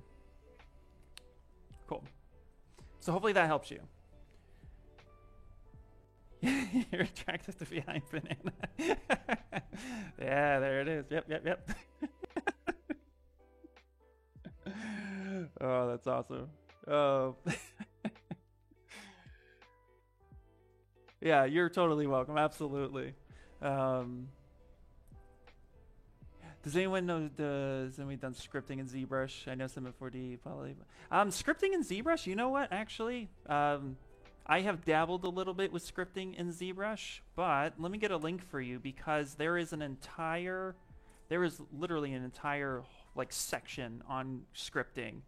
Speaker 1: Cool. So hopefully that helps you. You're attracted to behind banana. Yeah, there it is. Yep. Oh, that's awesome. Oh. Yeah, you're totally welcome. Absolutely. Does anyone know has anyone done scripting in ZBrush? I know some in 4D probably. Scripting in ZBrush, you know what, actually? I have dabbled a little bit with scripting in ZBrush, but let me get a link for you because there is literally an entire like section on scripting.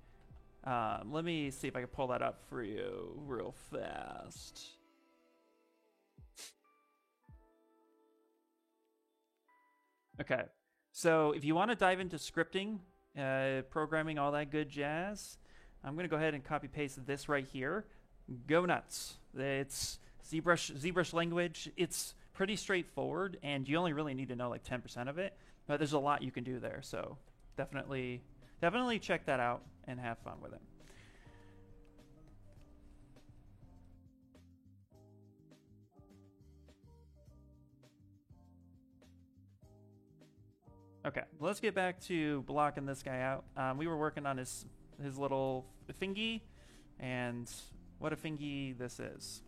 Speaker 1: Let me see if I can pull that up for you real fast. Okay, so if you want to dive into scripting, programming, all that good jazz, I'm going to go ahead and copy paste this right here. Go nuts. It's ZBrush language. It's pretty straightforward, and you only really need to know like 10% of it, but there's a lot you can do there, so definitely check that out and have fun with it. Okay, let's get back to blocking this guy out. We were working on his little thingy, and what a thingy this is.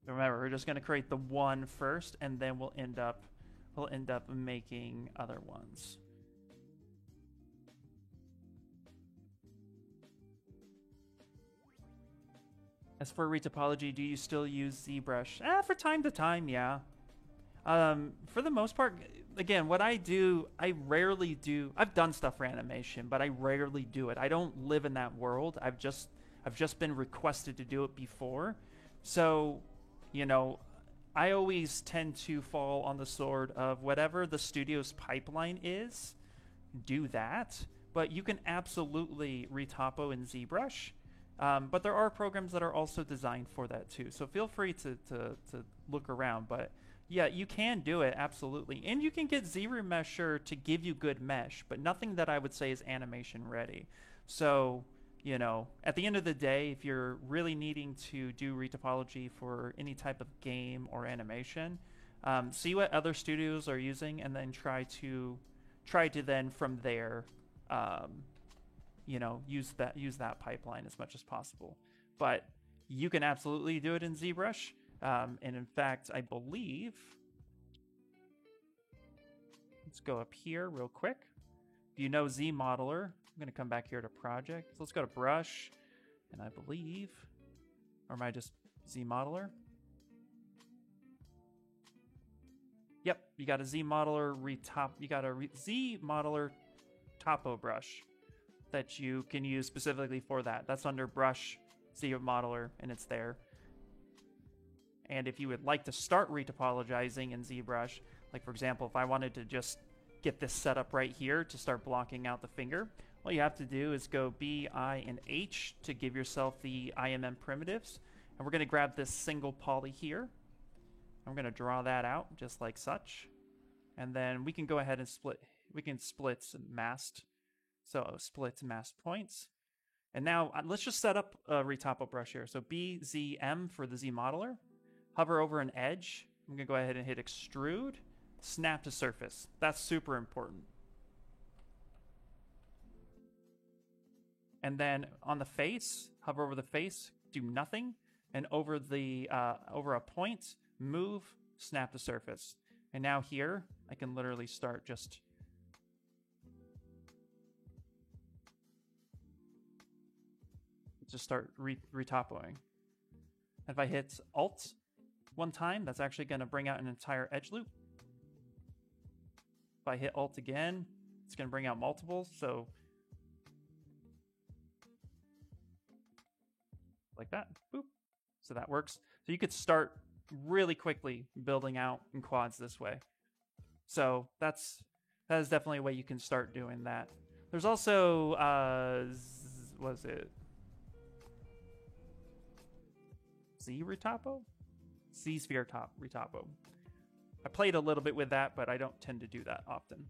Speaker 1: Remember, we're just going to create the one first, and then we'll end up making other ones. As for retopology, do you still use ZBrush? For time to time, yeah. For the most part, again, what I do, I rarely do. I've done stuff for animation, but I rarely do it. I don't live in that world. I've just been requested to do it before. So, you know, I always tend to fall on the sword of whatever the studio's pipeline is, do that. But you can absolutely retopo in ZBrush. But there are programs that are also designed for that too. So feel free to look around. But yeah, you can do it, absolutely. And you can get ZRemesher to give you good mesh, but nothing that I would say is animation ready. So, you know, at the end of the day, if you're really needing to do retopology for any type of game or animation, see what other studios are using and then try to then from there, you know, use that pipeline as much as possible. But you can absolutely do it in ZBrush. And in fact, I believe, let's go up here real quick. If you know ZModeler, I'm going to come back here to project. So let's go to brush, and I believe, or am I just ZModeler? Yep, you got a ZModeler ZModeler topo brush that you can use specifically for that. That's under brush, ZModeler, and it's there. And if you would like to start retopologizing in ZBrush, like for example, if I wanted to just get this set up right here to start blocking out the finger, all you have to do is go B, I, and H to give yourself the IMM primitives. And we're going to grab this single poly here. I'm going to draw that out just like such. And then we can go ahead and split. We can split masked. So split masked points. And now let's just set up a retopo brush here. So B, Z, M for the ZModeler. Hover over an edge. I'm going to go ahead and hit extrude. Snap to surface. That's super important. And then on the face, hover over the face, do nothing. And over a point, move, snap to surface. And now here, I can literally start just start retopoing. If I hit Alt one time, that's actually going to bring out an entire edge loop. If I hit Alt again, it's going to bring out multiples. So like that, boop. So that works. So you could start really quickly building out in quads this way. So that is definitely a way you can start doing that. There's also, was it ZRetopo? Z-Sphere retopo. I played a little bit with that, but I don't tend to do that often.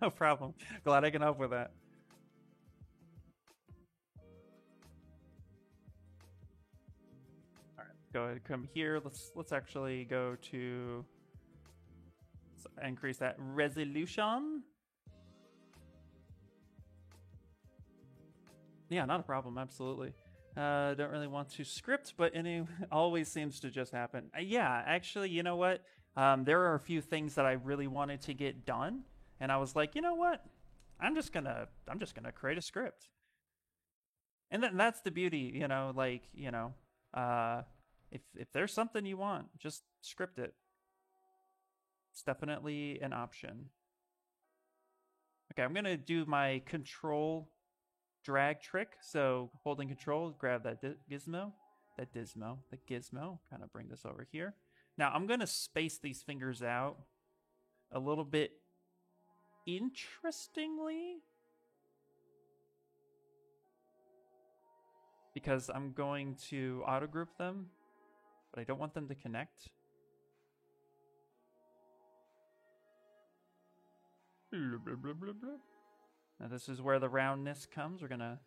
Speaker 1: No problem. Glad I can help with that. All right, go ahead and come here. Let's actually go to increase that resolution. Yeah, not a problem. Absolutely. Don't really want to script, but always seems to just happen. Yeah, actually, you know what? There are a few things that I really wanted to get done, and I was like, you know what? I'm just gonna create a script. And that's the beauty, you know, like, you know, if there's something you want, just script it. It's definitely an option. Okay, I'm gonna do my control drag trick. So holding control, grab that gizmo, kind of bring this over here. Now I'm going to space these fingers out a little bit interestingly, because I'm going to auto group them, but I don't want them to connect. Blah, blah, blah, blah, blah. Now this is where the roundness comes. We're gonna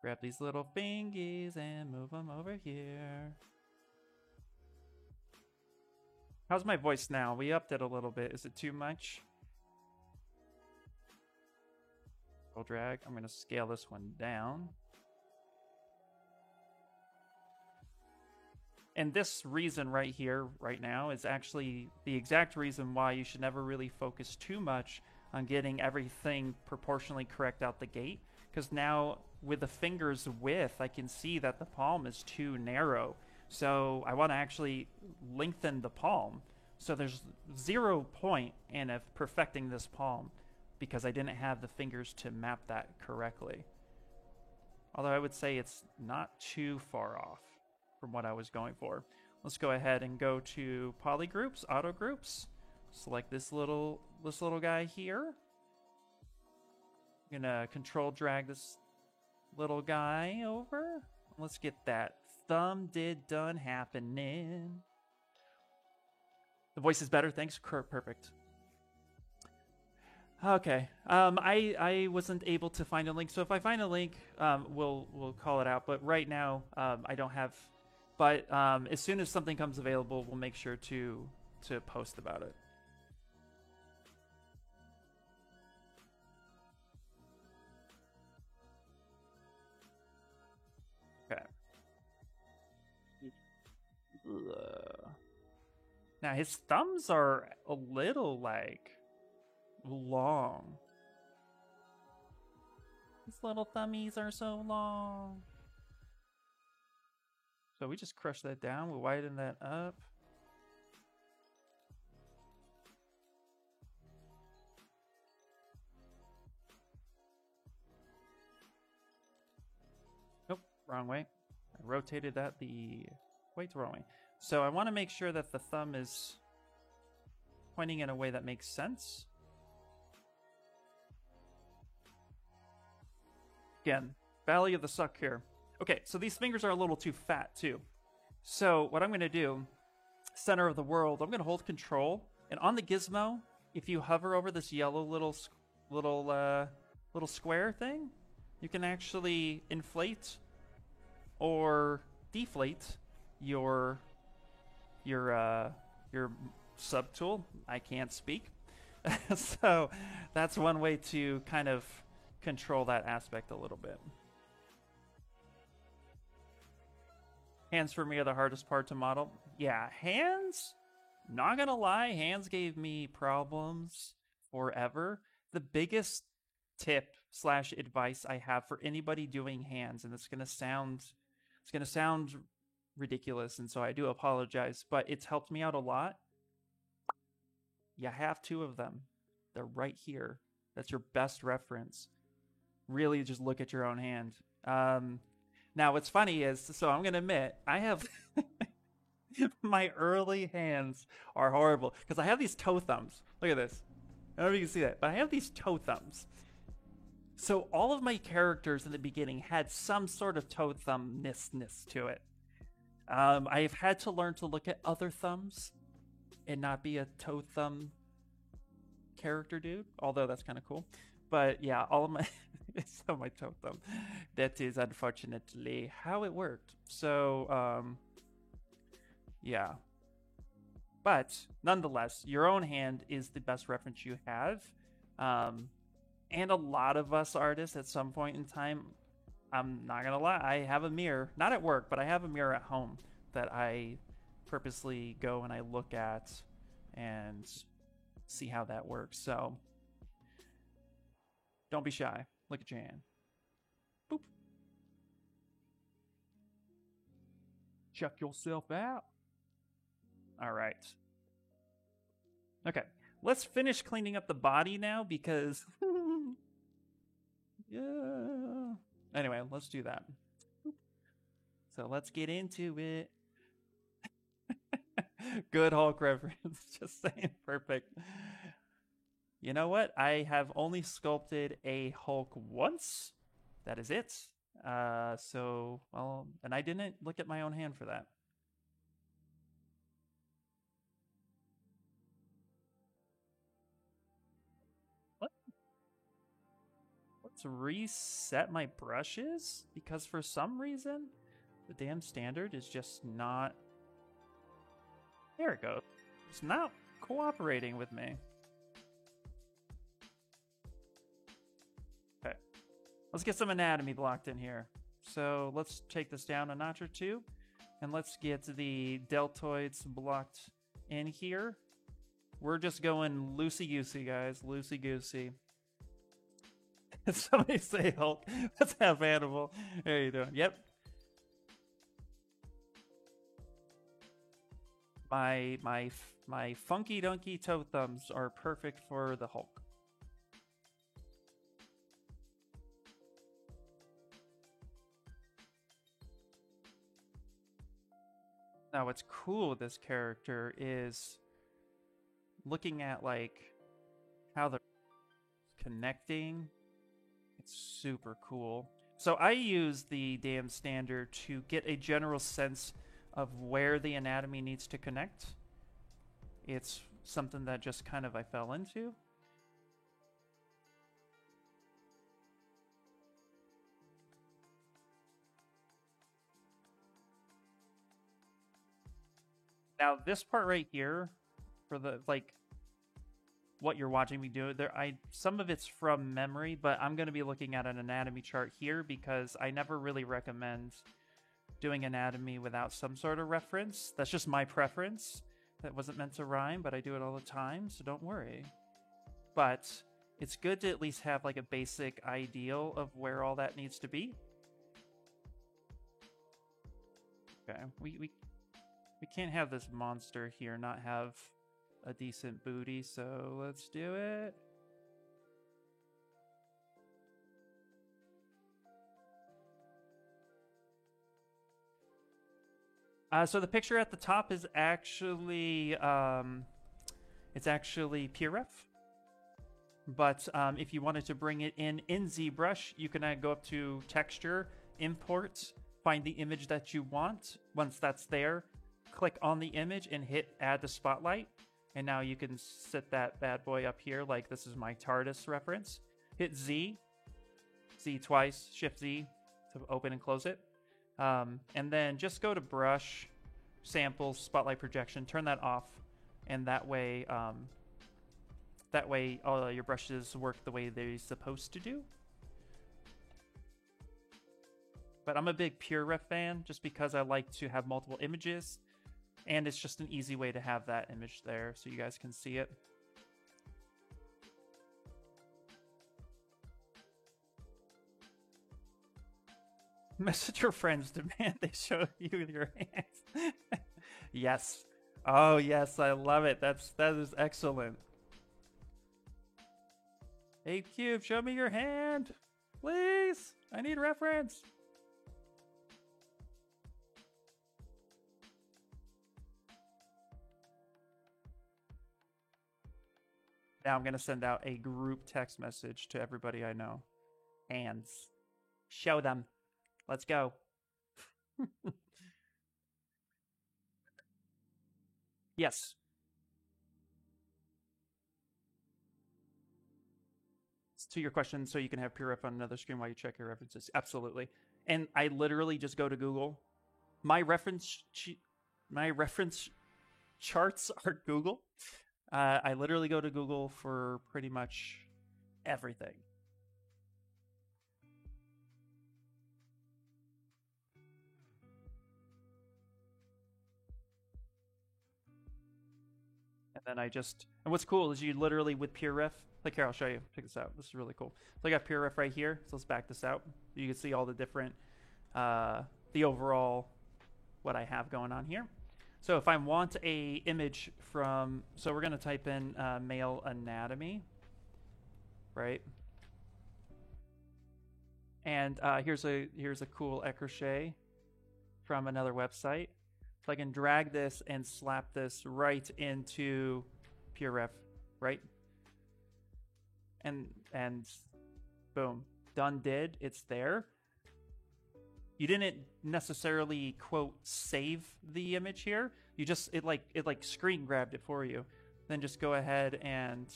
Speaker 1: grab these little fingies and move them over here. How's my voice now? We upped it a little bit. Is it too much? I'll drag. I'm gonna scale this one down. And this reason right here, right now, is actually the exact reason why you should never really focus too much on getting everything proportionally correct out the gate, because now with the finger's width, I can see that the palm is too narrow. So I want to actually lengthen the palm. So there's 0 point in of perfecting this palm because I didn't have the fingers to map that correctly. Although I would say it's not too far off from what I was going for. Let's go ahead and go to poly groups, auto groups. Select this little guy here. I'm gonna control drag this little guy over. Let's get that thumb done happening. The voice is better. Thanks, Kurt. Perfect. Okay. I wasn't able to find a link, so if I find a link, we'll call it out. But right now, I don't have. But as soon as something comes available, we'll make sure to post about it. Okay. Now his thumbs are a little like long. His little thummies are so long. So we just crush that down. We widen that up. Nope, wrong way. I rotated that the wrong way. So I want to make sure that the thumb is pointing in a way that makes sense. Again, Valley of the Suck here. Okay, so these fingers are a little too fat too. So what I'm going to do, center of the world, I'm going to hold control, and on the gizmo, if you hover over this yellow little square thing, you can actually inflate or deflate your subtool. I can't speak. So that's one way to kind of control that aspect a little bit. Hands for me are the hardest part to model. Yeah, hands, not gonna lie, hands gave me problems forever. The biggest tip / advice I have for anybody doing hands, and it's gonna sound ridiculous, and so I do apologize, but it's helped me out a lot. You have two of them. They're right here. That's your best reference. Really just look at your own hand. Now, what's funny is, so I'm going to admit, I have... my early hands are horrible, because I have these toe thumbs. Look at this. I don't know if you can see that, but I have these toe thumbs. So all of my characters in the beginning had some sort of toe thumbness to it. I've had to learn to look at other thumbs and not be a toe thumb character dude, although that's kind of cool. But yeah, all of my it's on my toe thumb. That is unfortunately how it worked. So yeah. But nonetheless, your own hand is the best reference you have. And a lot of us artists at some point in time, I'm not gonna lie, I have a mirror, not at work, but I have a mirror at home that I purposely go and I look at and see how that works. So don't be shy. Look at your hand. Boop. Check yourself out. All right. Okay. Let's finish cleaning up the body now because... yeah. Anyway, let's do that. So let's get into it. Good Hulk reference. Just saying. Perfect. You know what? I have only sculpted a Hulk once. That is it. So, well, and I didn't look at my own hand for that. Let's reset my brushes because for some reason the damn standard is just not... There it goes. It's not cooperating with me. Okay. Let's get some anatomy blocked in here. So let's take this down a notch or two. And let's get the deltoids blocked in here. We're just going loosey-goosey, guys. Loosey-goosey. Somebody say Hulk. Let's have Animal. How you doing? Yep. My funky dunky toe thumbs are perfect for the Hulk. Now, what's cool with this character is looking at like how they're connecting. It's super cool. So I use the damn standard to get a general sense of where the anatomy needs to connect. It's something that just kind of I fell into. Now this part right here, for the like what you're watching me do, some of it's from memory, but I'm going to be looking at an anatomy chart here because I never really recommend doing anatomy without some sort of reference. That's just my preference. That wasn't meant to rhyme, but I do it all the time, so don't worry. But it's good to at least have like a basic ideal of where all that needs to be. Okay, we can't have this monster here not have a decent booty, so let's do it. So the picture at the top is actually it's actually PureRef. But if you wanted to bring it in ZBrush, you can go up to Texture, Import, find the image that you want. Once that's there, click on the image and hit Add to Spotlight. And now you can set that bad boy up here, like this is my TARDIS reference. Hit Z twice, Shift Z to open and close it. And then just go to Brush, Samples, Spotlight Projection, turn that off, and that way all your brushes work the way they're supposed to do. But I'm a big PureRef fan just because I like to have multiple images, and it's just an easy way to have that image there so you guys can see it. Message your friends, demand they show you your hands. Yes. Oh yes, I love it. That is excellent. Hey Cube, show me your hand, please. I need reference. Now I'm gonna send out a group text message to everybody I know. Hands. Show them. Let's go. Yes. To your question, so you can have PureRef on another screen while you check your references. Absolutely. And I literally just go to Google. My reference charts are Google. I literally go to Google for pretty much everything. And then and what's cool is you literally with PureRef, like here, I'll show you. Check this out. This is really cool. So I got PureRef right here. So let's back this out. You can see all the different, the overall, what I have going on here. So if I want a image from, so we're going to type in male anatomy, right? And here's a cool écrochet from another website. So I can drag this and slap this right into PureRef, right? And boom, done did. It's there. You didn't necessarily quote save the image here. You just it like screen grabbed it for you. Then just go ahead and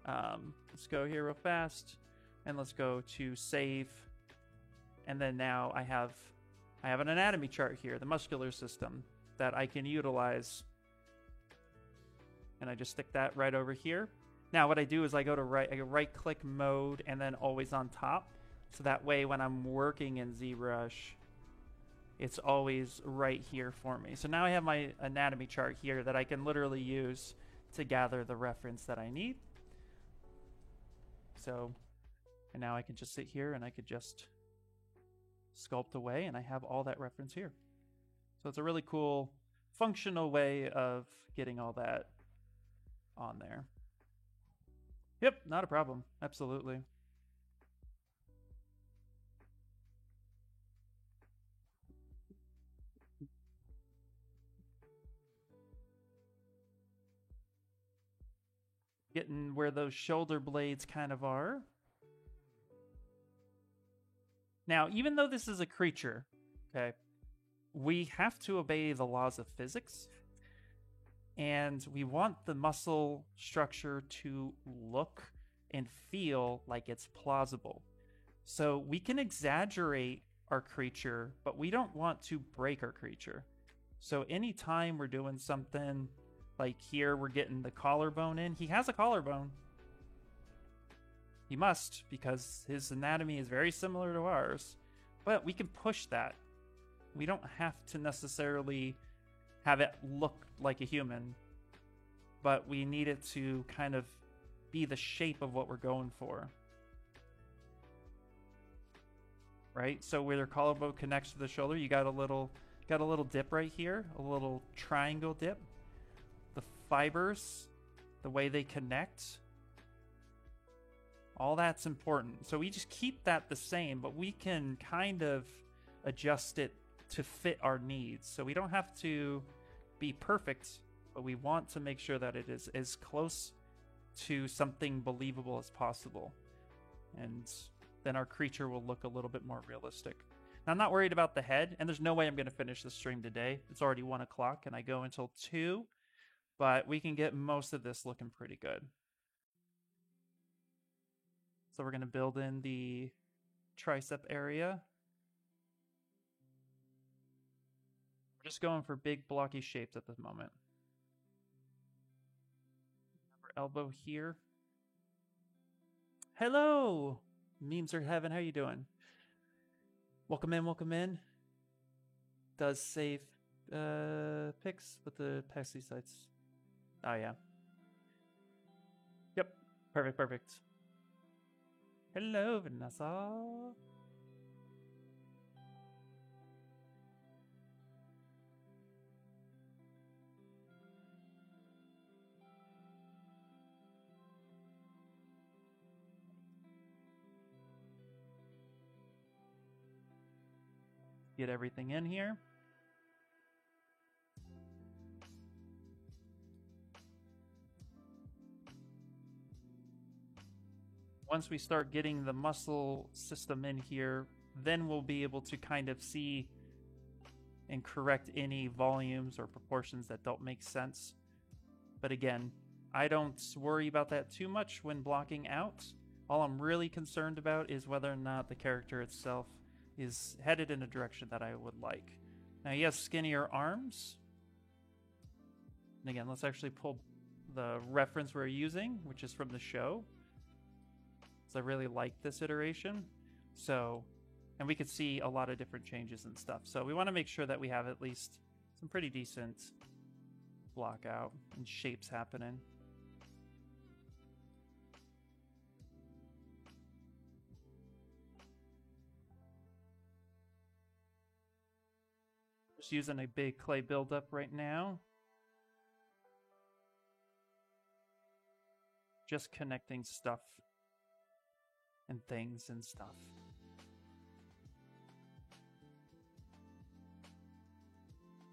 Speaker 1: let's go here real fast, and let's go to save. And then now I have an anatomy chart here, the muscular system that I can utilize. And I just stick that right over here. Now what I do is I go right click mode and then always on top. So that way when I'm working in ZBrush, it's always right here for me. So now I have my anatomy chart here that I can literally use to gather the reference that I need. So, and now I can just sit here and I could just sculpt away and I have all that reference here. So it's a really cool functional way of getting all that on there. Yep, not a problem. Absolutely. getting where those shoulder blades kind of are. Now, even though this is a creature, okay, we have to obey the laws of physics. And we want the muscle structure to look and feel like it's plausible. So we can exaggerate our creature, but we don't want to break our creature. So anytime we're doing something like here, we're getting the collarbone in. He has a collarbone. He must, because his anatomy is very similar to ours. But we can push that. We don't have to necessarily have it look like a human, but we need it to kind of be the shape of what we're going for. Right? So where their collarbone connects to the shoulder, you got a little dip right here, a little triangle dip. The fibers, the way they connect, all that's important. So we just keep that the same, but we can kind of adjust it to fit our needs. So we don't have to be perfect, but we want to make sure that it is as close to something believable as possible. And then our creature will look a little bit more realistic. Now, I'm not worried about the head, and there's no way I'm going to finish the stream today. It's already 1 o'clock, and I go until 2, but we can get most of this looking pretty good. So we're going to build in the tricep area. We're just going for big blocky shapes at the moment. Elbow here. Hello! Memes are heaven. How you doing? Welcome in, welcome in. Does save pics with the Pexi sites. Oh yeah. Yep. Perfect, perfect. Hello, Vanessa. Get everything in here. Once we start getting the muscle system in here, then we'll be able to kind of see and correct any volumes or proportions that don't make sense. But again, I don't worry about that too much when blocking out. All I'm really concerned about is whether or not the character itself is headed in a direction that I would like. Now, he has skinnier arms. And again, let's actually pull the reference we're using, which is from the show. So I really like this iteration. So, and we could see a lot of different changes and stuff. So we want to make sure that we have at least some pretty decent block out and shapes happening. Just using a big clay buildup right now. Just connecting stuff and things and stuff.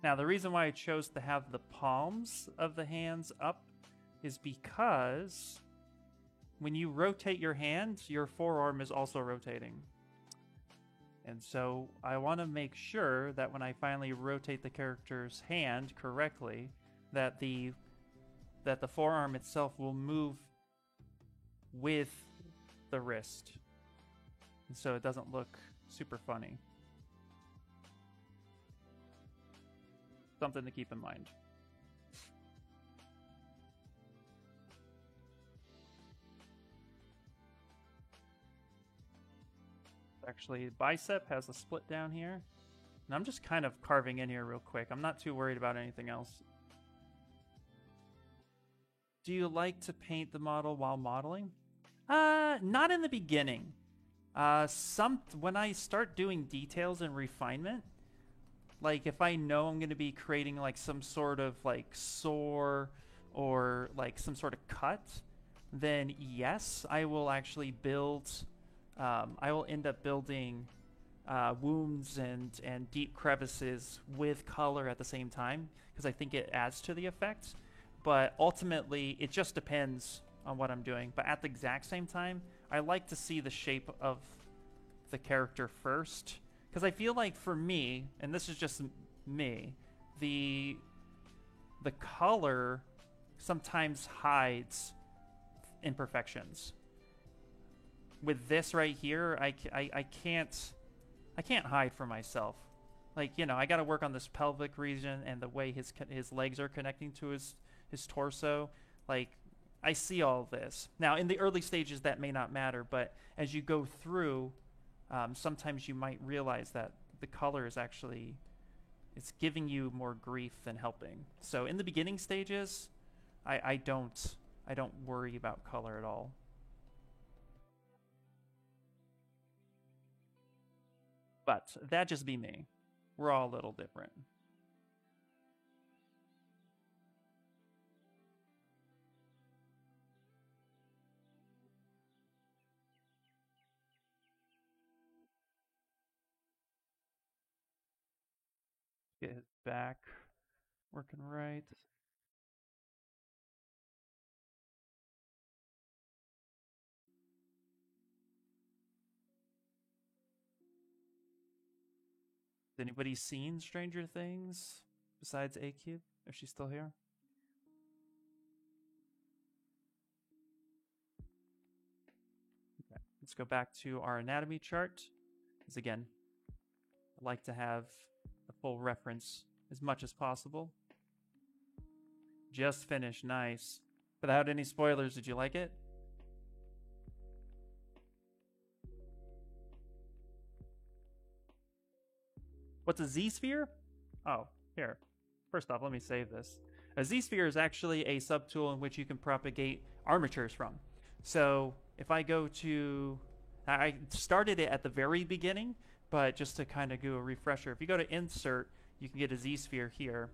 Speaker 1: Now, the reason why I chose to have the palms of the hands up is because when you rotate your hand, your forearm is also rotating. And so I want to make sure that when I finally rotate the character's hand correctly, that the forearm itself will move with the wrist. And so it doesn't look super funny. Something to keep in mind. Actually, bicep has a split down here. And I'm just kind of carving in here real quick. I'm not too worried about anything else. Do you like to paint the model while modeling? Not in the beginning. When I start doing details and refinement, like if I know I'm going to be creating like some sort of like sore or like some sort of cut, then yes, I will actually build, I will end up building wounds and deep crevices with color at the same time, because I think it adds to the effect. But ultimately, it just depends on what I'm doing, but at the exact same time, I like to see the shape of the character first, because I feel like for me, and this is just me, the color sometimes hides imperfections. With this right here, I can't hide from myself. Like, you know, I got to work on this pelvic region and the way his legs are connecting to his torso. Like, I see all this. Now, in the early stages, that may not matter, but as you go through, sometimes you might realize that the color is actually, it's giving you more grief than helping. So in the beginning stages, I don't worry about color at all. But that just be me. We're all a little different. Get his back working right. Has anybody seen Stranger Things besides A Cube? If she's still here? Okay. Let's go back to our anatomy chart. Because again, I like to have a full reference as much as possible. Just finished. Nice. Without any spoilers, did you like it? What's a Z-sphere? Oh, here. First off, let me save this. A Z-sphere is actually a subtool in which you can propagate armatures from. So if I go to... I started it at the very beginning, but just to kind of do a refresher, if you go to Insert, you can get a Z-sphere here.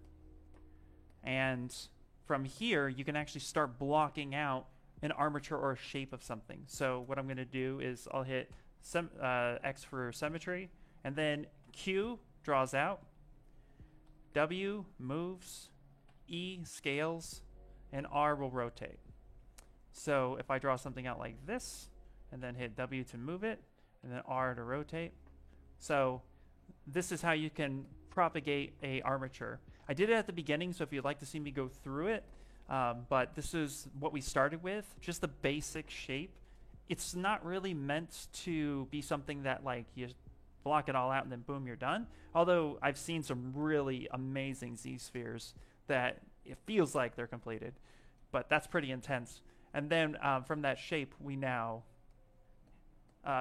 Speaker 1: And from here, you can actually start blocking out an armature or a shape of something. So what I'm going to do is I'll hit X for symmetry, and then Q draws out, W moves, E scales, and R will rotate. So if I draw something out like this, and then hit W to move it, and then R to rotate. So this is how you can propagate a armature. I did it at the beginning, so if you'd like to see me go through it, but this is what we started with, just the basic shape. It's not really meant to be something that like you block it all out and then boom, you're done. Although I've seen some really amazing Z-spheres that it feels like they're completed, but that's pretty intense. And then from that shape, we now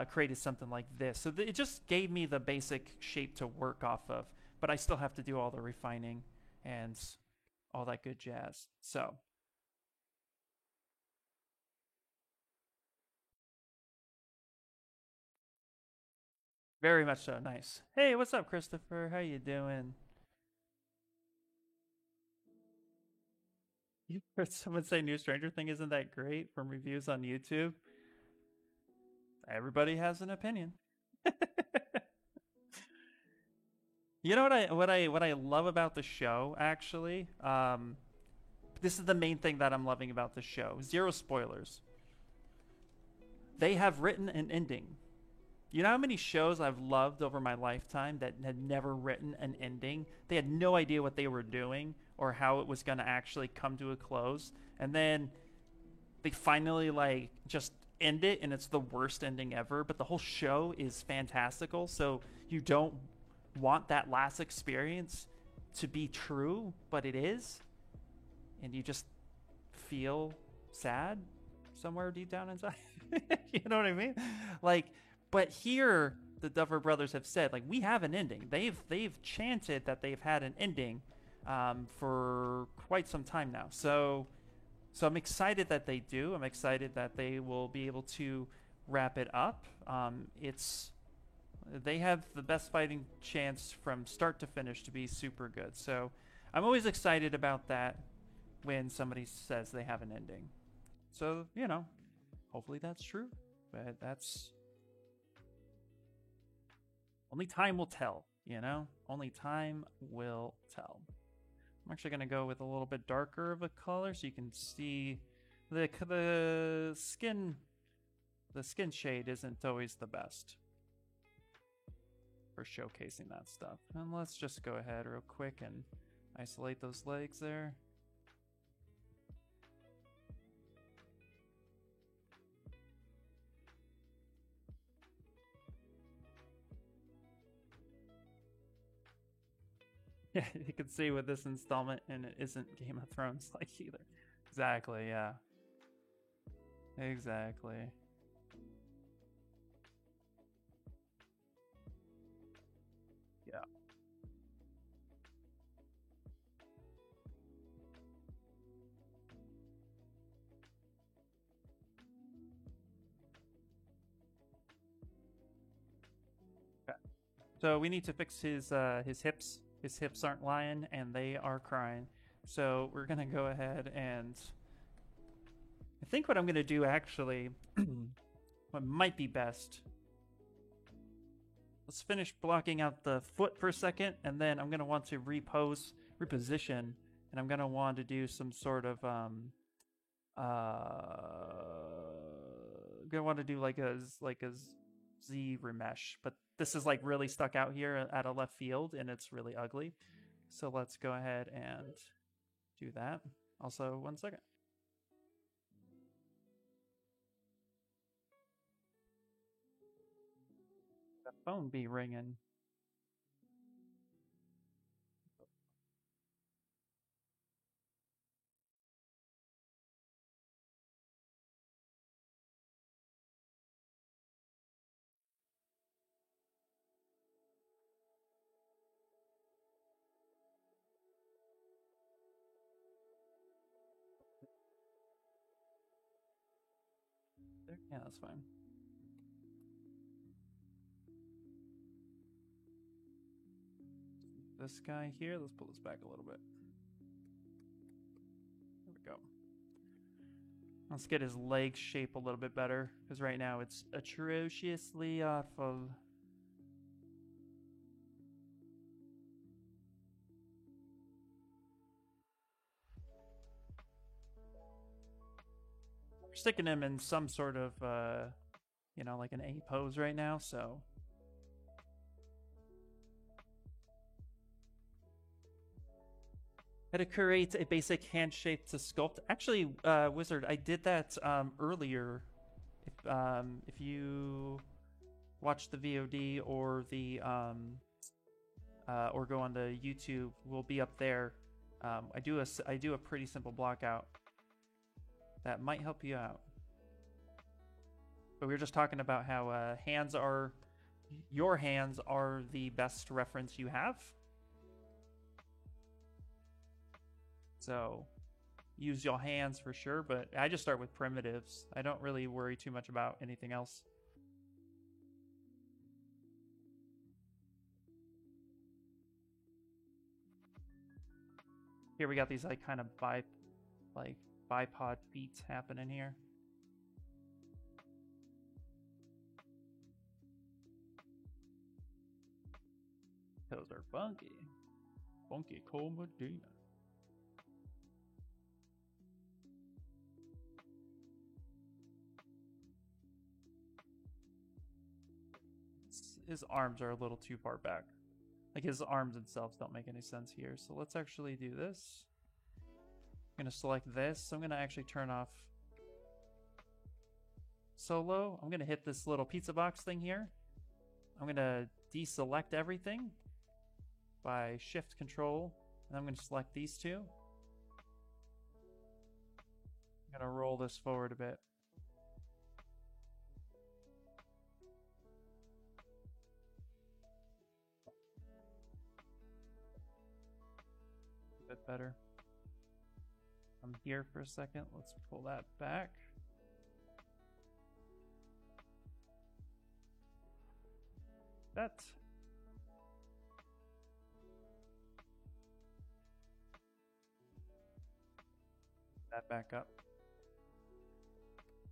Speaker 1: created something like this. So it just gave me the basic shape to work off of, but I still have to do all the refining and all that good jazz. So very much so. Nice. Hey, what's up, Christopher? How you doing? You heard someone say New Stranger Thing isn't that great from reviews on YouTube. Everybody has an opinion. You know what I love about the show actually? This is the main thing that I'm loving about the show. Zero spoilers. They have written an ending. You know how many shows I've loved over my lifetime that had never written an ending? They had no idea what they were doing or how it was going to actually come to a close. And then they finally like just end it and it's the worst ending ever, but the whole show is fantastical. So you don't want that last experience to be true, but it is. And you just feel sad somewhere deep down inside. You know what I mean? Like, but here the Duffer Brothers have said, like, we have an ending. They've chanted that they've had an ending for quite some time now. So I'm excited that they do. I'm excited that they will be able to wrap it up. It's they have the best fighting chance from start to finish to be super good. So I'm always excited about that when somebody says they have an ending. So, you know, hopefully that's true. But that's only time will tell, you know? Only time will tell. I'm actually going to go with a little bit darker of a color so you can see the skin shade isn't always the best for showcasing that stuff. And let's just go ahead real quick and isolate those legs there. Yeah, you can see with this installment, and it isn't Game of Thrones like either. Exactly, yeah. Exactly. Yeah. Okay. So we need to fix his hips. His hips aren't lying, and they are crying. So we're gonna go ahead and I think what I'm gonna do actually, what might be best. Let's finish blocking out the foot for a second, and then I'm gonna want to reposition, and I'm gonna want to do some sort of gonna want to do like a Z remesh, but this is like really stuck out here at a left field, and it's really ugly. So let's go ahead and do that. Also, 1 second. The phone be ringing. There? Yeah, that's fine. This guy here, let's pull this back a little bit. There we go. Let's get his leg shape a little bit better, because right now it's atrociously off of. We're sticking him in some sort of, like an A pose right now, so. How to create a basic hand shape to sculpt. Actually, Wizard, I did that earlier. If you watch the VOD or the or go on the YouTube, we'll be up there. I do a pretty simple block out that might help you out. But we were just talking about how your hands are the best reference you have. So use your hands for sure, but I just start with primitives. I don't really worry too much about anything else. Here we got these like kind of bipod feet happening here. Those are funky. Funky Cole Medina. His arms are a little too far back. Like his arms themselves don't make any sense here. So let's actually do this. I'm going to select this. I'm going to actually turn off solo. I'm going to hit this little pizza box thing here. I'm going to deselect everything by shift control. And I'm going to select these two. I'm going to roll this forward a bit. A bit better. I'm here for a second. Let's pull that back. That back up.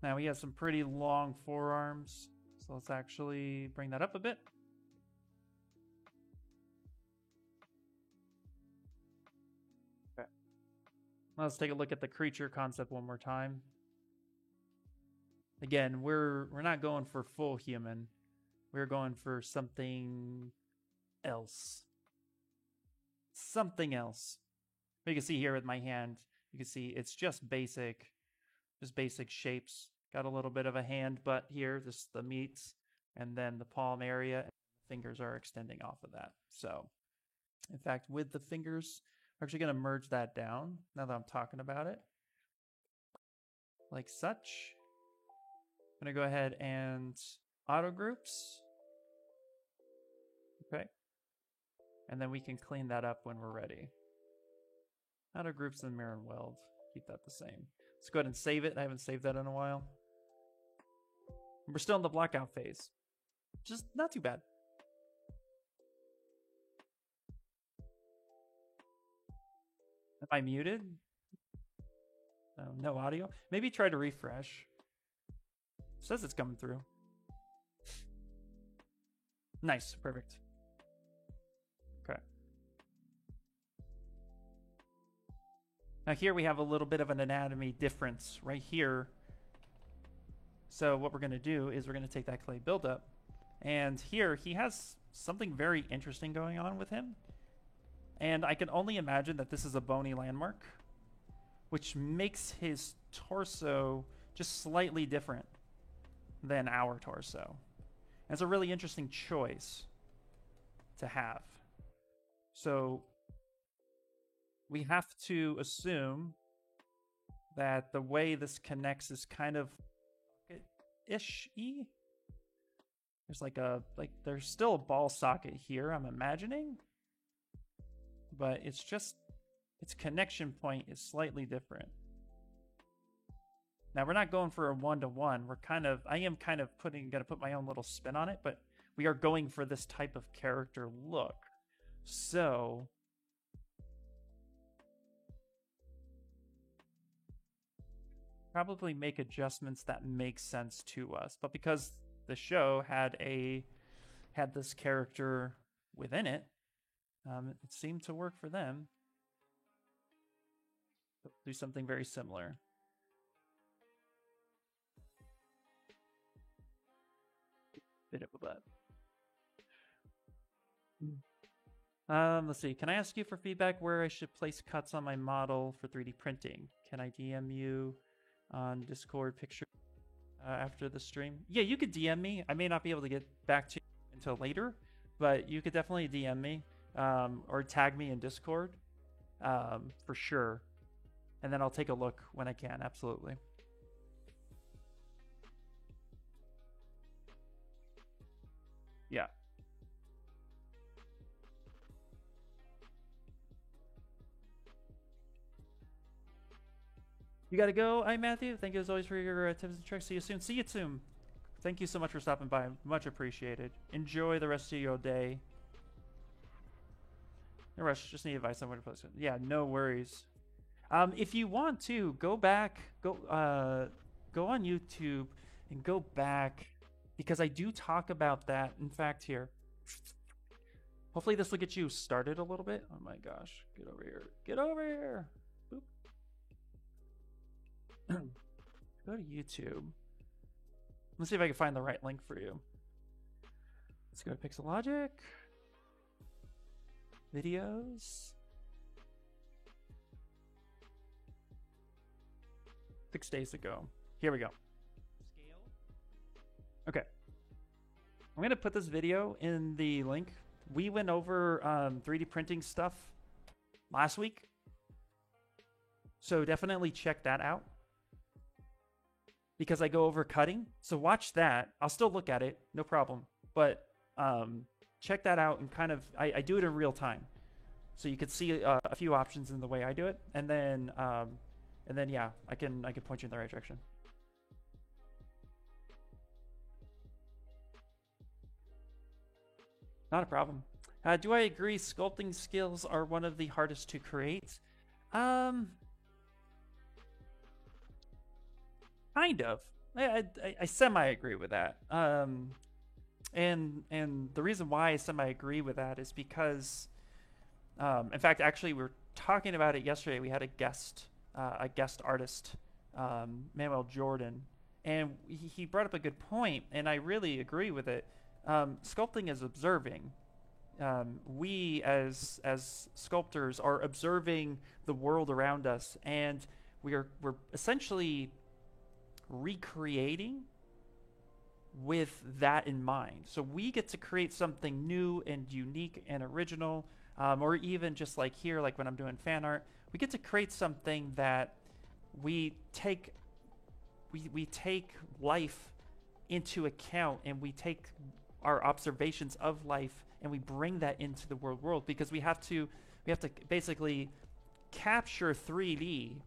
Speaker 1: Now he has some pretty long forearms, so let's actually bring that up a bit. Okay. Let's take a look at the creature concept one more time. Again, we're not going for full human. We're going for something else. Something else. You can see here with my hand, you can see it's just basic shapes. Got a little bit of a hand butt here, this the meats, and then the palm area, and the fingers are extending off of that. So, in fact, with the fingers, we're actually going to merge that down now that I'm talking about it. Like such. I'm going to go ahead and auto groups. Okay. And then we can clean that up when we're ready. Auto groups and mirror and weld. Keep that the same. Let's go ahead and save it. I haven't saved that in a while. We're still in the blockout phase. Just not too bad. Am I muted? No audio? Maybe try to refresh. It says it's coming through. Nice. Perfect. Okay. Now here we have a little bit of an anatomy difference right here. So what we're going to do is we're going to take that clay buildup. And here he has something very interesting going on with him. And I can only imagine that this is a bony landmark, which makes his torso just slightly different than our torso. And it's a really interesting choice to have. So we have to assume that the way this connects is kind of ish-y. There's there's still a ball socket here, I'm imagining. But it's just, its connection point is slightly different. Now we're not going for a one-to-one. I am kind of gonna put my own little spin on it, but we are going for this type of character look. So probably make adjustments that make sense to us. But because the show had this character within it, it seemed to work for them. Do something very similar. Bit of a butt. Let's see. Can I ask you for feedback where I should place cuts on my model for 3D printing? Can I DM you on Discord picture after the stream? Yeah, you could DM me. I may not be able to get back to you until later, but you could definitely DM me or tag me in Discord for sure. And then I'll take a look when I can. Absolutely. Yeah. You gotta go. Hi, Matthew. Thank you as always for your tips and tricks. See you soon. See you soon. Thank you so much for stopping by. Much appreciated. Enjoy the rest of your day. No rush. Just need advice on where to post it. Yeah, no worries. If you want to, go back. Go on YouTube and go back because I do talk about that. In fact, here. Hopefully this will get you started a little bit. Oh my gosh. Get over here. Get over here. Boop. Go to YouTube. Let's see if I can find the right link for you. Let's go to Pixelogic. Videos. 6 days ago. Here we go. Scale. Okay. I'm going to put this video in the link. We went over 3D printing stuff last week. So definitely check that out. Because I go over cutting. So watch that. I'll still look at it. No problem. But check that out and kind of... I do it in real time. So you could see a few options in the way I do it. And then yeah, I can point you in the right direction. Not a problem. Do I agree sculpting skills are one of the hardest to create? Kind of. I semi-agree with that. And the reason why I semi-agree with that is because, in fact, actually, we were talking about it yesterday. We had a guest artist, Manuel Jordan, And he brought up a good point, and I really agree with it. Sculpting is observing. We as sculptors are observing the world around us, and we're essentially recreating with that in mind. So we get to create something new and unique and original, or even just like here, like when I'm doing fan art, we get to create something that we take we take life into account, and we take our observations of life and we bring that into the world because we have to basically capture 3D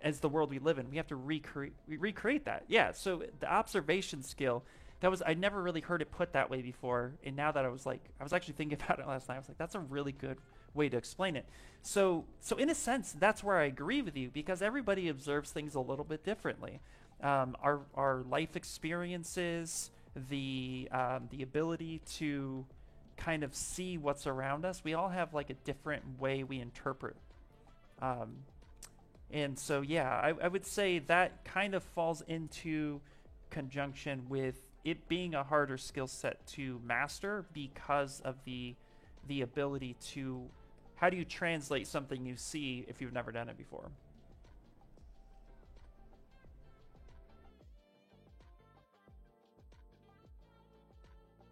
Speaker 1: as the world we live in. We have to recreate that. Yeah, so the observation skill, that was, I never really heard it put that way before, and now that I was actually thinking about it last night, I was like, that's a really good way to explain it. So in a sense, that's where I agree with you, because everybody observes things a little bit differently. Our life experiences, the ability to kind of see what's around us, we all have like a different way we interpret. Um, and so, yeah, I would say that kind of falls into conjunction with it being a harder skill set to master because of the ability to, how do you translate something you see if you've never done it before?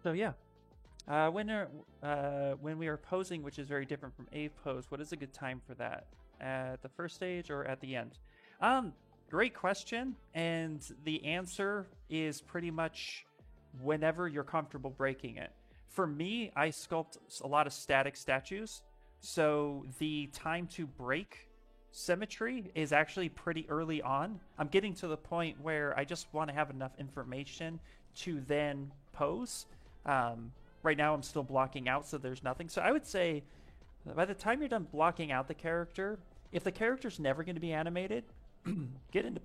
Speaker 1: So yeah, when we are posing, which is very different from a pose, what is a good time for that? At the first stage or at the end? Um, Great question, and the answer is pretty much whenever you're comfortable breaking it. For me, I sculpt a lot of static statues, so the time to break symmetry is actually pretty early on. I'm getting to the point where I just want to have enough information to then pose. Right now, I'm still blocking out, so there's nothing. So I would say by the time you're done blocking out the character, if the character's never going to be animated, get into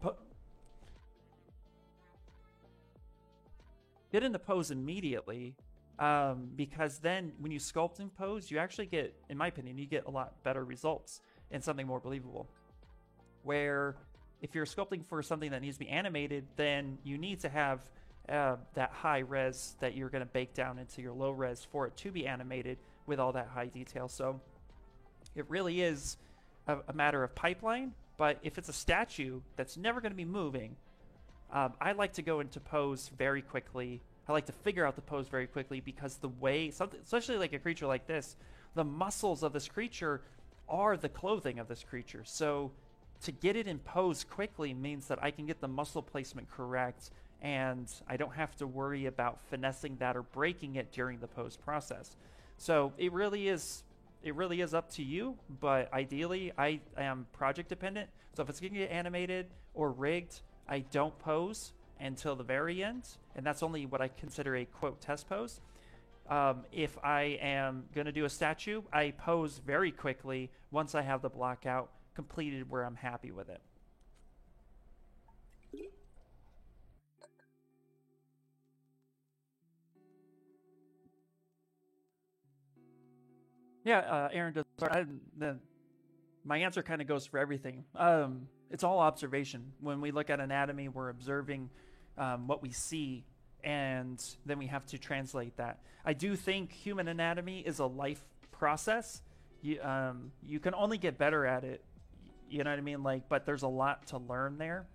Speaker 1: get into pose immediately, because then when you sculpt in pose, you actually get, in my opinion, you get a lot better results and something more believable. Where if you're sculpting for something that needs to be animated, then you need to have that high res that you're going to bake down into your low res for it to be animated with all that high detail. So it really is a matter of pipeline. But if it's a statue that's never going to be moving, I like to go into pose very quickly. I like to figure out the pose very quickly, because the way, something, especially like a creature like this, the muscles of this creature are the clothing of this creature. So to get it in pose quickly means that I can get the muscle placement correct, and I don't have to worry about finessing that or breaking it during the pose process. So it really is up to you, but ideally I am project dependent. So if it's going to get animated or rigged, I don't pose until the very end, and that's only what I consider a quote test pose. If I am going to do a statue, I pose very quickly once I have the block out completed where I'm happy with it. Yeah, Aaron does. My answer kind of goes for everything. It's all observation. When we look at anatomy, we're observing what we see, and then we have to translate that. I do think human anatomy is a life process. You can only get better at it. You know what I mean? Like, but there's a lot to learn there.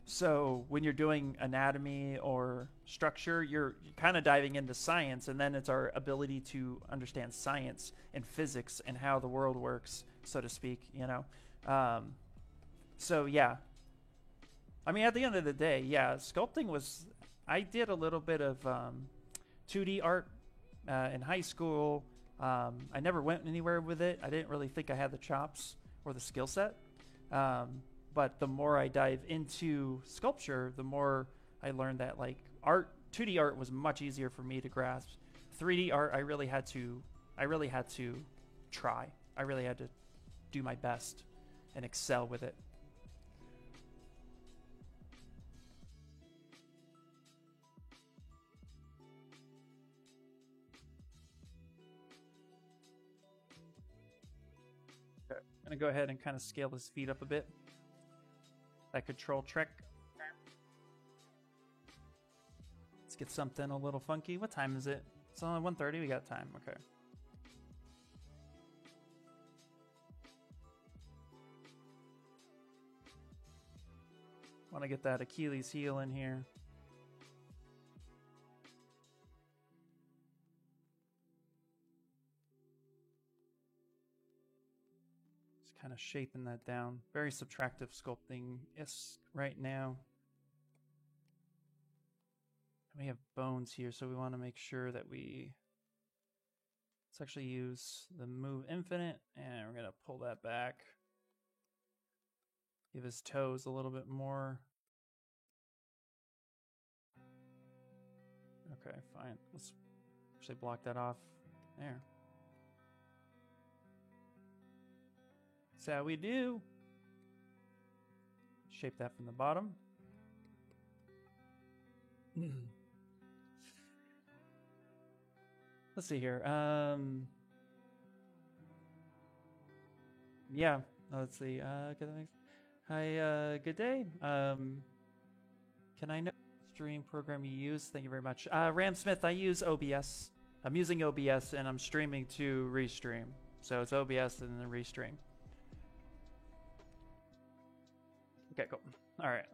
Speaker 1: So when you're doing anatomy or structure, you're kind of diving into science, and then it's our ability to understand science and physics and how the world works, so to speak. Um, so yeah, I mean, at the end of the day, yeah, sculpting was. I did a little bit of 2D art in high school. I never went anywhere with it. I didn't really think I had the chops or the skill set. But the more I dive into sculpture, the more I learned that like art, 2D art was much easier for me to grasp. 3D art, I really had to try. I really had to do my best and excel with it. Okay. I'm gonna go ahead and kind of scale his feet up a bit. That control trick. get something a little funky. What time is it? It's only 1:30. We got time. Okay. Want to get that Achilles heel in here. Just kind of shaping that down. Very subtractive sculpting right now. We have bones here, so we want to make sure that let's actually use the move infinite, and we're gonna pull that back. Give his toes a little bit more. Okay, fine. Let's actually block that off. There. That's how we do. Shape that from the bottom. Let's see here. Yeah. Let's see. Hi. Good day. Can I know what stream program you use? Thank you very much. Ram Smith. I use OBS. I'm using OBS and I'm streaming to Restream. So it's OBS and then Restream. Okay, cool. All right.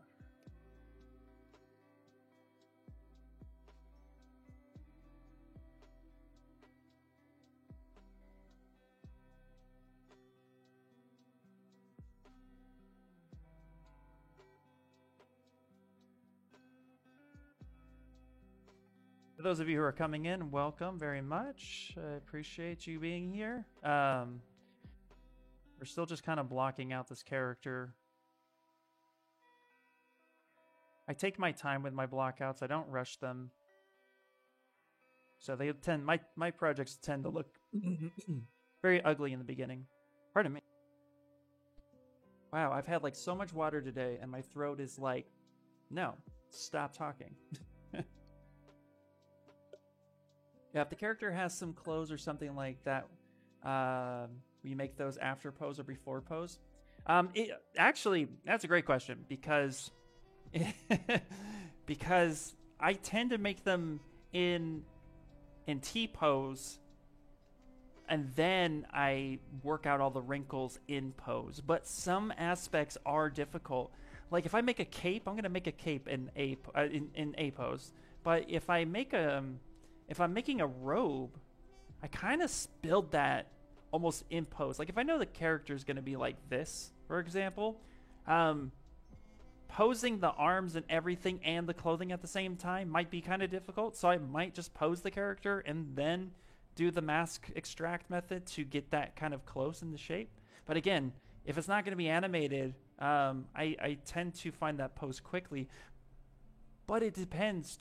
Speaker 1: For those of you who are coming in, welcome very much. I appreciate you being here. We're still just kind of blocking out this character. I take my time with my blockouts. I don't rush them. So they tend, my projects tend to look very ugly in the beginning. Pardon me. Wow, I've had like so much water today and my throat is like, no, stop talking. Yeah, if the character has some clothes or something like that, we make those after pose or before pose. Actually, that's a great question because because I tend to make them in T pose, and then I work out all the wrinkles in pose. But some aspects are difficult. Like if I make a cape, I'm gonna make a cape in A pose. But if I make if I'm making a robe, I kind of build that almost in pose. Like if I know the character is going to be like this, for example, posing the arms and everything and the clothing at the same time might be kind of difficult. So I might just pose the character and then do the mask extract method to get that kind of close in the shape. But again, if it's not going to be animated, I tend to find that pose quickly. But it depends.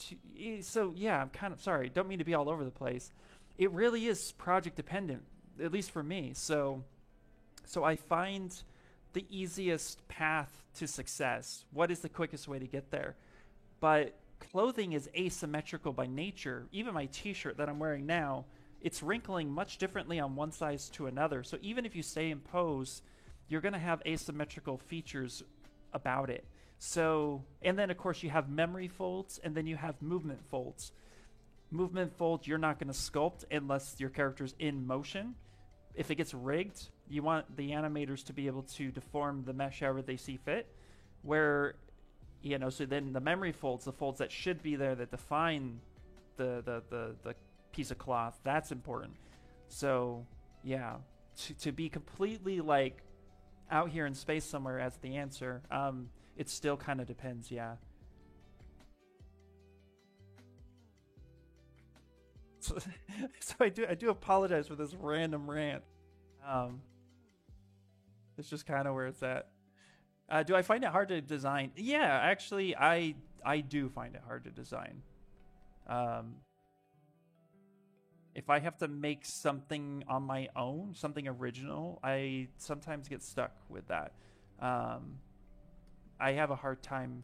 Speaker 1: So yeah, I'm kind of sorry. Don't mean to be all over the place. It really is project dependent, at least for me. So I find the easiest path to success. What is the quickest way to get there? But clothing is asymmetrical by nature. Even my t-shirt that I'm wearing now, it's wrinkling much differently on one size to another. So even if you stay in pose, you're going to have asymmetrical features about it. So, and then of course you have memory folds and then you have movement folds. Movement folds you're not going to sculpt unless your character's in motion. If it gets rigged, you want the animators to be able to deform the mesh however they see fit. Where, you know, so then the memory folds, the folds that should be there that define the piece of cloth, that's important. So, yeah, to be completely like out here in space somewhere as the answer, it still kind of depends, yeah. So I do apologize for this random rant. It's just kind of where it's at. Do I find it hard to design? Yeah, actually, I do find it hard to design. If I have to make something on my own, something original, I sometimes get stuck with that. I have a hard time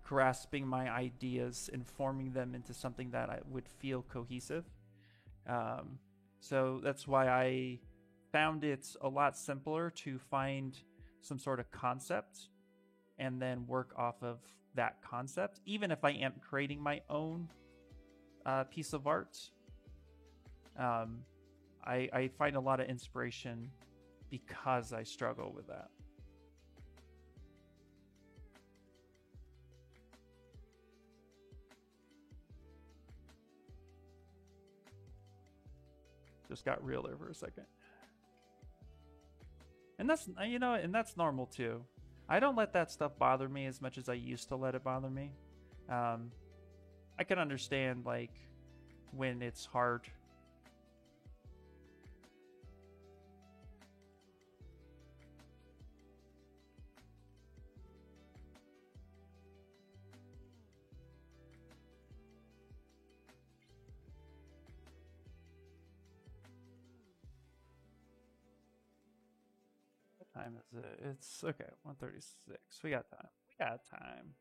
Speaker 1: grasping my ideas and forming them into something that I would feel cohesive. So that's why I found it a lot simpler to find some sort of concept and then work off of that concept, even if I am creating my own piece of art. I find a lot of inspiration because I struggle with that. Just got real there for a second. And that's, you know, and that's normal too. I don't let that stuff bother me as much as I used to let it bother me. I can understand, like, when it's hard. What time is it? It's okay, 1:36. We got time. We got time.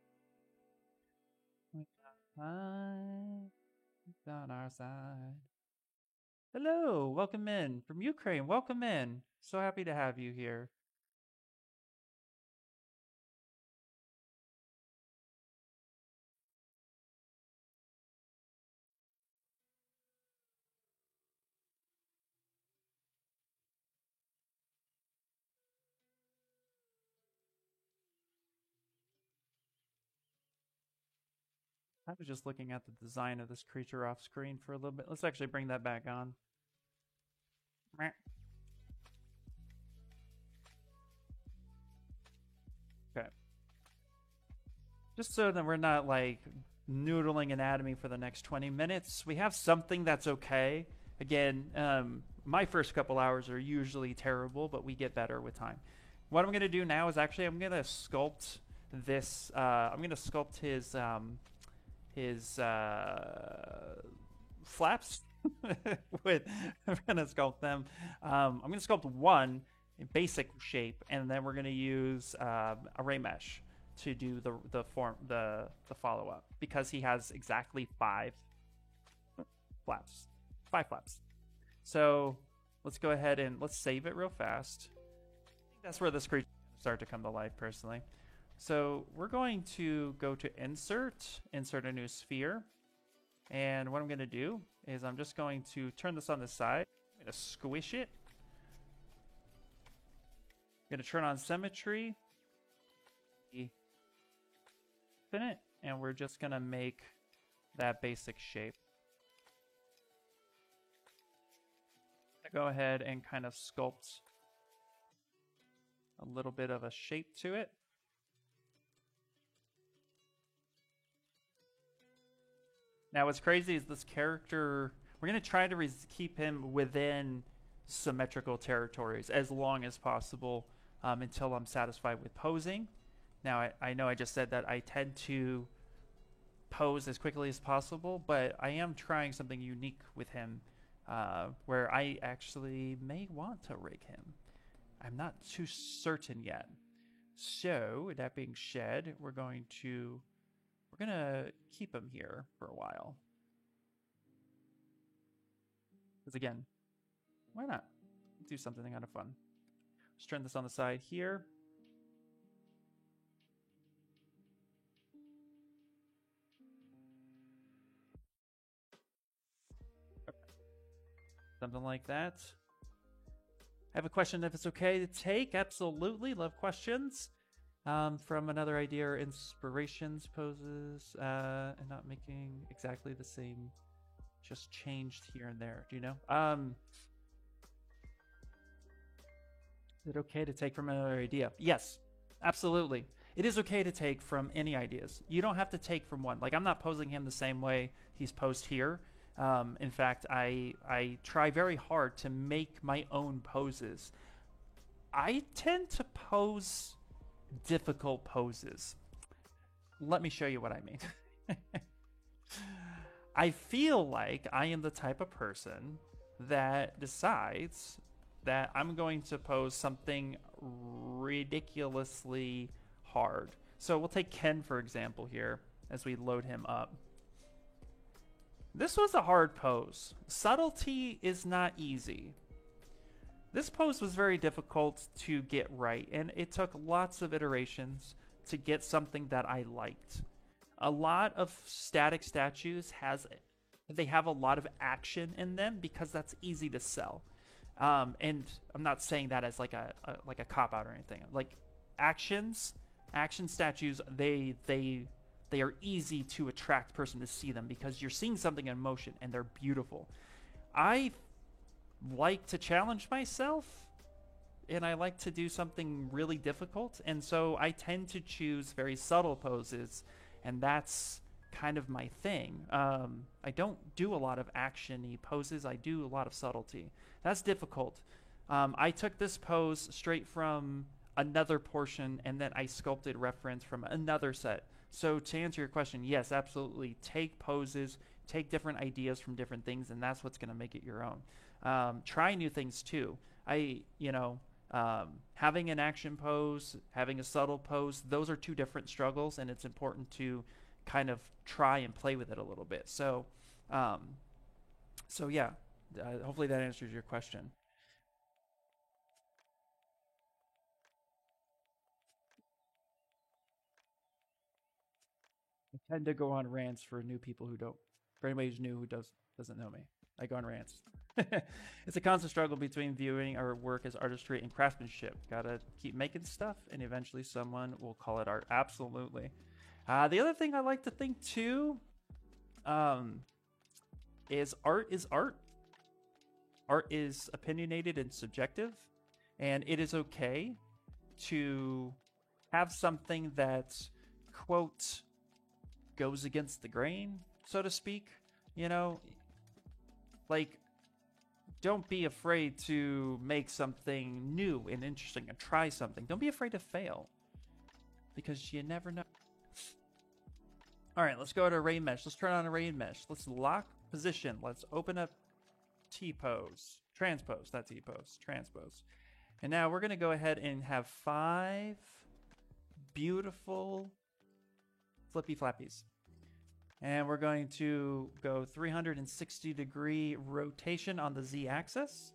Speaker 1: We got time. It's on our side. Hello, welcome in from Ukraine. Welcome in. So happy to have you here. I was just looking at the design of this creature off screen for a little bit. Let's actually bring that back on. Okay. Just so that we're not like noodling anatomy for the next 20 minutes, we have something that's okay. Again, my first couple hours are usually terrible, but we get better with time. What I'm going to do now is actually I'm going to sculpt this. I'm going to sculpt his flaps. I'm going to sculpt them. I'm going to sculpt one in basic shape, and then we're going to use array mesh to do the follow up, because he has exactly 5 flaps. 5 flaps. So let's go ahead and let's save it real fast. I think that's where this creature start to come to life personally. So we're going to go to insert a new sphere. And what I'm going to do is I'm just going to turn this on the side. I'm going to squish it. I'm going to turn on symmetry. Infinite, and we're just going to make that basic shape. Go ahead and kind of sculpt a little bit of a shape to it. Now what's crazy is this character, we're going to try to keep him within symmetrical territories as long as possible until I'm satisfied with posing. Now, I know I just said that I tend to pose as quickly as possible, but I am trying something unique with him where I actually may want to rig him. I'm not too certain yet. So, that being said, we're going to keep him here for a while. Because again, why not? Do something kind of fun. Let's turn this on the side here. Something like that. I have a question if it's okay to take. Absolutely. Love questions. From another idea or inspirations poses and not making exactly the same, just changed here and there. Do you know? Is it okay to take from another idea? Yes, absolutely. It is okay to take from any ideas. You don't have to take from one. Like, I'm not posing him the same way he's posed here. In fact, I try very hard to make my own poses. I tend to pose difficult poses. Let me show you what I mean. I feel like I am the type of person that decides that I'm going to pose something ridiculously hard. So we'll take Ken, for example, here as we load him up. This was a hard pose. Subtlety is not easy. This pose was very difficult to get right, and it took lots of iterations to get something that I liked. A lot of static statues they have a lot of action in them because that's easy to sell. And I'm not saying that as like a cop out or anything. Like action statues, they are easy to attract person to see them because you're seeing something in motion and they're beautiful. I like to challenge myself and I like to do something really difficult, and so I tend to choose very subtle poses, and that's kind of my thing. I don't do a lot of action-y poses. I do a lot of subtlety. That's difficult. I took this pose straight from another portion, and then I sculpted reference from another set. So to answer your question, yes, absolutely. Take poses, take different ideas from different things, and that's what's going to make it your own. Try new things too. Having an action pose, having a subtle pose, those are two different struggles, and it's important to kind of try and play with it a little bit. So yeah, hopefully that answers your question. I tend to go on rants for new people who don't, for anybody who's new who doesn't know me. I go on rants. It's a constant struggle between viewing our work as artistry and craftsmanship. Gotta keep making stuff, and eventually someone will call it art. Absolutely. The other thing I like to think too, is art is art. Art is opinionated and subjective, and it is okay to have something that, quote, goes against the grain, so to speak. You know, like, don't be afraid to make something new and interesting and try something. Don't be afraid to fail, because you never know. All right, let's go to rain mesh. Let's turn on a rain mesh. Let's lock position. Let's open up T-pose. Transpose, not T-pose. Transpose. And now we're going to go ahead and have 5 beautiful flippy flappies. And we're going to go 360-degree rotation on the Z-axis.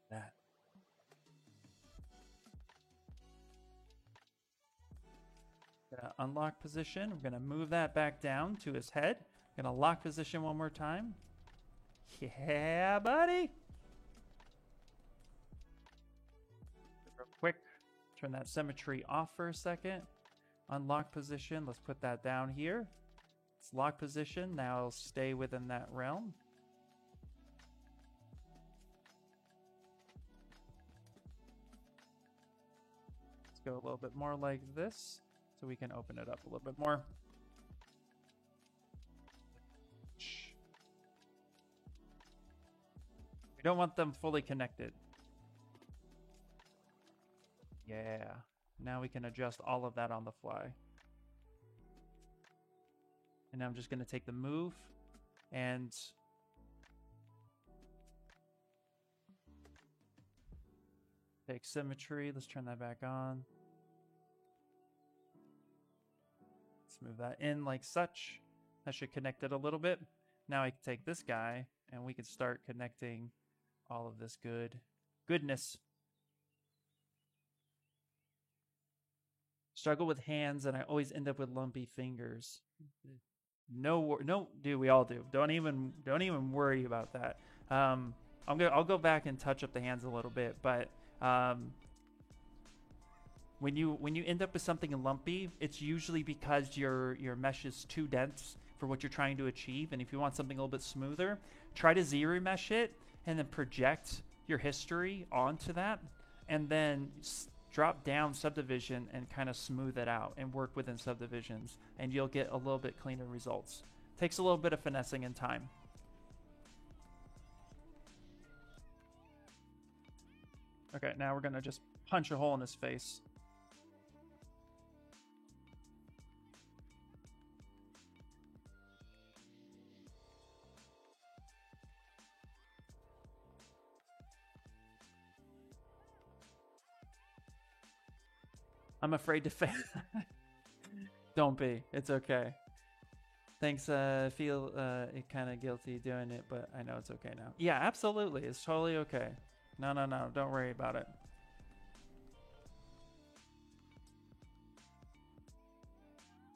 Speaker 1: That. Gonna unlock position. We're going to move that back down to his head. Going to lock position one more time. Yeah, buddy. Real quick. Turn that symmetry off for a second. Unlock position. Let's put that down here. It's lock position. Now it'll stay within that realm. Let's go a little bit more like this so we can open it up a little bit more. We don't want them fully connected. Yeah. Now we can adjust all of that on the fly. And now I'm just going to take the move and take symmetry. Let's turn that back on. Let's move that in like such. That should connect it a little bit. Now I can take this guy and we can start connecting all of this goodness. Struggle with hands, and I always end up with lumpy fingers. No, dude, we all do. Don't even worry about that. I'll go back and touch up the hands a little bit, but when you end up with something lumpy, it's usually because your mesh is too dense for what you're trying to achieve. And if you want something a little bit smoother, try to Z-remesh it and then project your history onto that, and then drop down subdivision and kind of smooth it out and work within subdivisions, and you'll get a little bit cleaner results. Takes a little bit of finessing and time. Okay, now we're gonna just punch a hole in his face. I'm afraid to fail. Don't be. It's okay. Thanks. I feel kind of guilty doing it, but I know it's okay now. Yeah, absolutely. It's totally okay. No, no, no. Don't worry about it.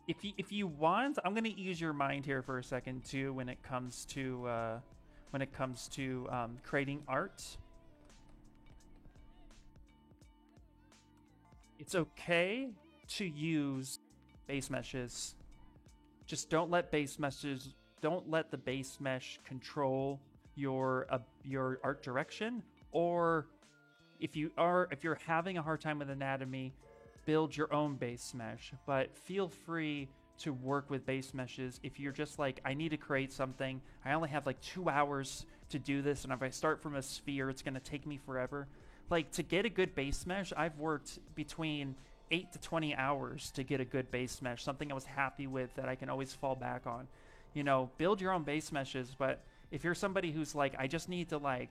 Speaker 1: If you want, I'm gonna use your mind here for a second too when it comes to creating art. It's okay to use base meshes. Just don't let the base mesh control your art direction. Or if you're having a hard time with anatomy, build your own base mesh. But feel free to work with base meshes if you're just like, I need to create something. I only have like 2 hours to do this, and if I start from a sphere, it's gonna take me forever. Like, to get a good base mesh, I've worked between 8 to 20 hours to get a good base mesh, something I was happy with that I can always fall back on. You know, build your own base meshes. But if you're somebody who's like, I just need to like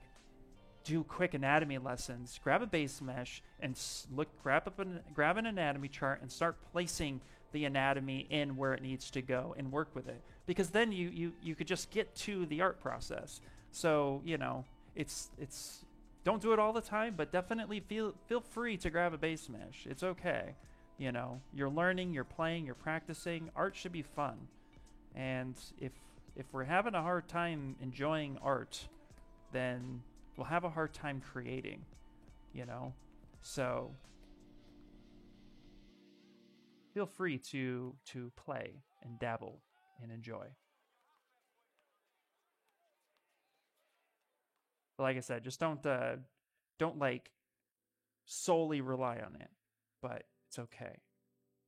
Speaker 1: do quick anatomy lessons, grab a base mesh and grab an anatomy chart and start placing the anatomy in where it needs to go and work with it, because then you could just get to the art process. So, you know, it's don't do it all the time, but definitely feel free to grab a base mesh. It's okay. You know, you're learning, you're playing, you're practicing. Art should be fun. And if we're having a hard time enjoying art, then we'll have a hard time creating, you know? So feel free to play and dabble and enjoy. But like I said, just don't like solely rely on it. But it's okay.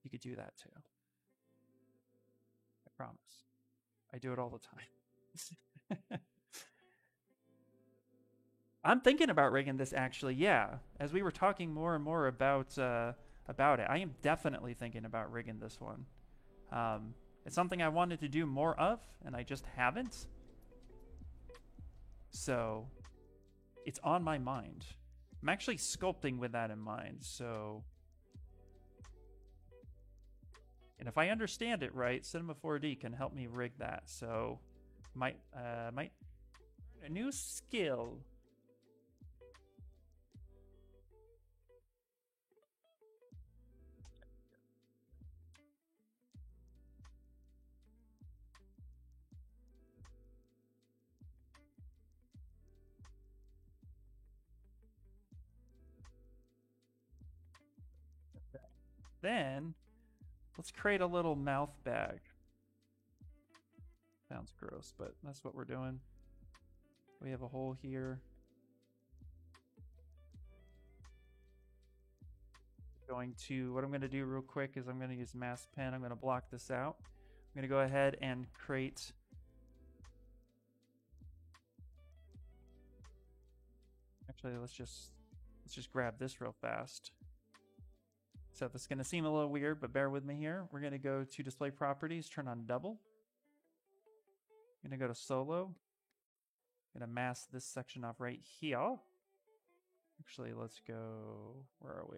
Speaker 1: You could do that too. I promise. I do it all the time. I'm thinking about rigging this actually. Yeah, as we were talking more and more about it, I am definitely thinking about rigging this one. It's something I wanted to do more of, and I just haven't. So it's on my mind. I'm actually sculpting with that in mind. So, and if I understand it right, Cinema 4D can help me rig that. So might a new skill. Then let's create a little mouth bag. Sounds gross, but that's what we're doing. We have a hole here. What I'm going to do real quick is I'm going to use mask pen. I'm going to block this out. I'm going to go ahead and create. Actually, let's just grab this real fast. So this is going to seem a little weird, but bear with me here. We're going to go to display properties, turn on double. I'm going to go to solo. I'm going to mask this section off right here. Actually, let's go, where are we?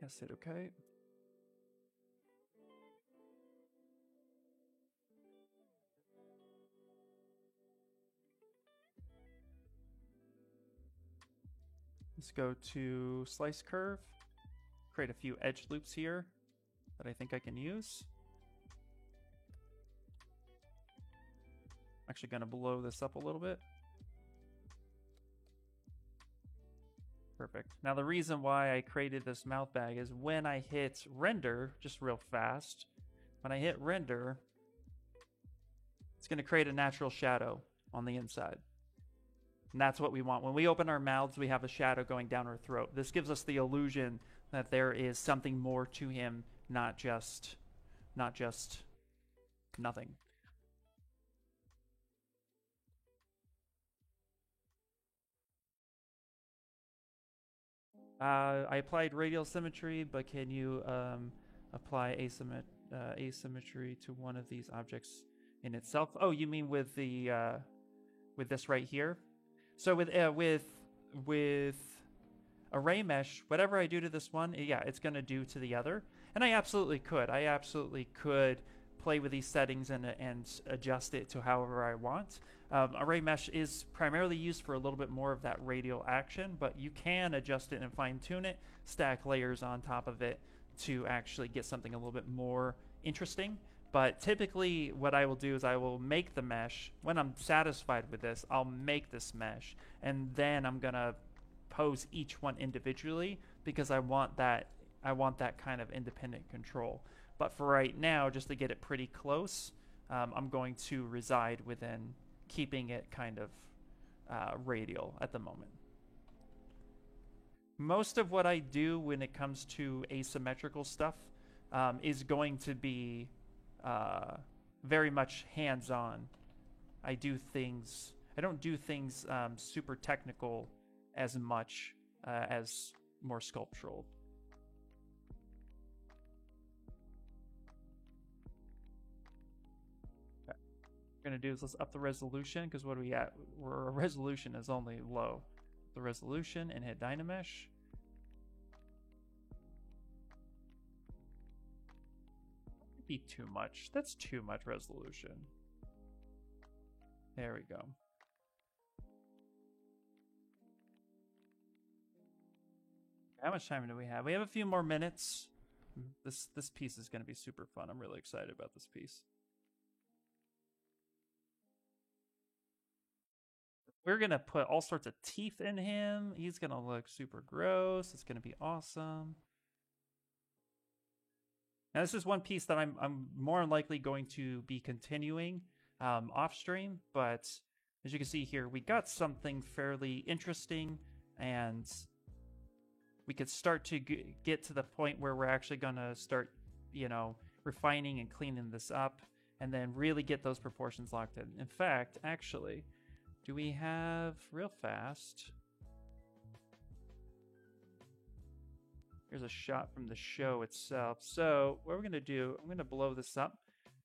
Speaker 1: Yes, hit okay. Let's go to slice curve, create a few edge loops here that I think I can use. I'm actually going to blow this up a little bit. Perfect. Now the reason why I created this mouth bag is when I hit render, just real fast, when I hit render, it's going to create a natural shadow on the inside. And that's what we want. When we open our mouths, we have a shadow going down our throat. This gives us the illusion that there is something more to him, not just nothing. I applied radial symmetry, but can you apply asymmetry to one of these objects in itself? Oh, you mean with the with this right here? So with array mesh, whatever I do to this one, yeah, it's going to do to the other. And I absolutely could play with these settings and adjust it to however I want. Array mesh is primarily used for a little bit more of that radial action, but you can adjust it and fine tune it, stack layers on top of it to actually get something a little bit more interesting. But typically what I will do is I will make the mesh. When I'm satisfied with this, I'll make this mesh, and then I'm gonna pose each one individually because I want that kind of independent control. But for right now, just to get it pretty close, I'm going to reside within keeping it kind of radial at the moment. Most of what I do when it comes to asymmetrical stuff is going to be very much hands-on. I don't do things super technical as much as more sculptural. Okay. What we're gonna do is let's up the resolution, because what are we at? Our resolution is only low. The resolution and hit Dynamesh. Be too much. That's too much resolution. There we go. How much time do we have? We have a few more minutes. This piece is going to be super fun. I'm really excited about this piece. We're going to put all sorts of teeth in him. He's going to look super gross. It's going to be awesome. Now, this is one piece that I'm more likely going to be continuing off stream, but as you can see here, we got something fairly interesting, and we could start to get to the point where we're actually going to start, refining and cleaning this up, and then really get those proportions locked in. In fact, actually, do we have, real fast, here's a shot from the show itself. So what we're going to do, I'm going to blow this up,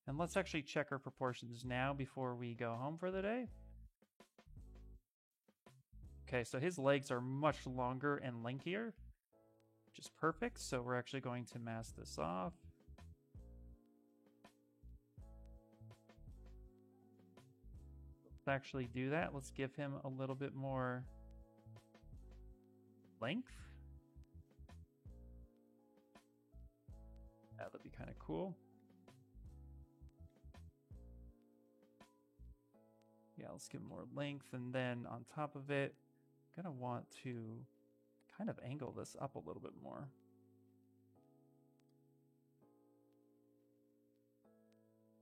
Speaker 1: and let's actually check our proportions now before we go home for the day. Okay, so his legs are much longer and lankier, which is perfect. So we're actually going to mask this off. Let's actually do that. Let's give him a little bit more length. That'd be kind of cool. Yeah, let's give more length, and then on top of it, I'm gonna want to kind of angle this up a little bit more.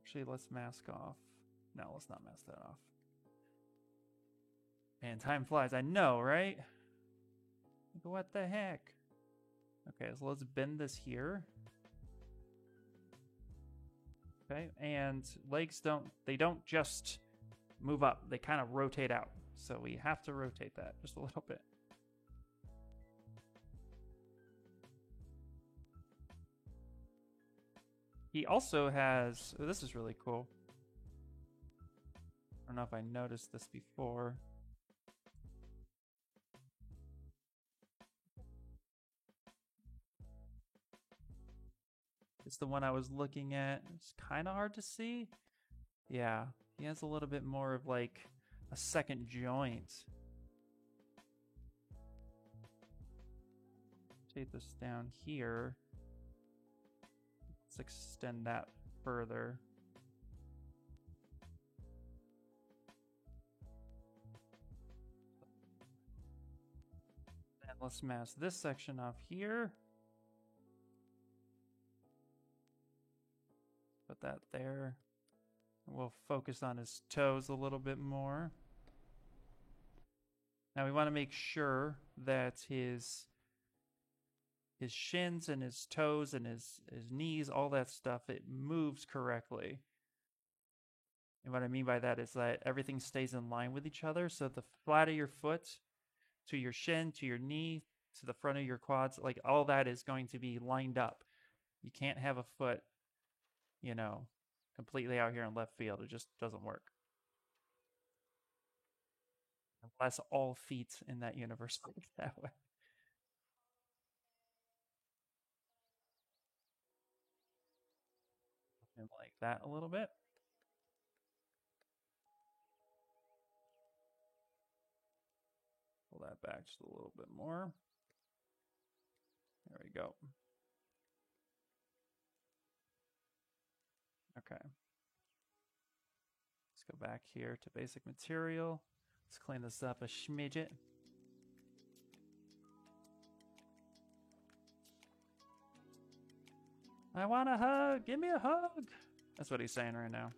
Speaker 1: Actually, let's mask off. No, let's not mask that off. And time flies, I know, right? What the heck? Okay, so let's bend this here. Okay, and legs don't just move up, they kind of rotate out. So we have to rotate that just a little bit. He also has, oh, this is really cool. I don't know if I noticed this before. It's the one I was looking at. It's kind of hard to see. Yeah, he has a little bit more of like a second joint. Take this down here. Let's extend that further. And let's mask this section off here. Put that there. We'll focus on his toes a little bit more. Now we want to make sure that his shins and his toes and his knees, all that stuff, it moves correctly. And what I mean by that is that everything stays in line with each other. So the flat of your foot to your shin, to your knee, to the front of your quads, like all that is going to be lined up. You can't have a foot, completely out here in left field. It just doesn't work. Unless all feet in that universe work that way. And like that a little bit. Pull that back just a little bit more. There we go. Okay. Let's go back here to basic material. Let's clean this up a schmidget. I want a hug. Give me a hug. That's what he's saying right now.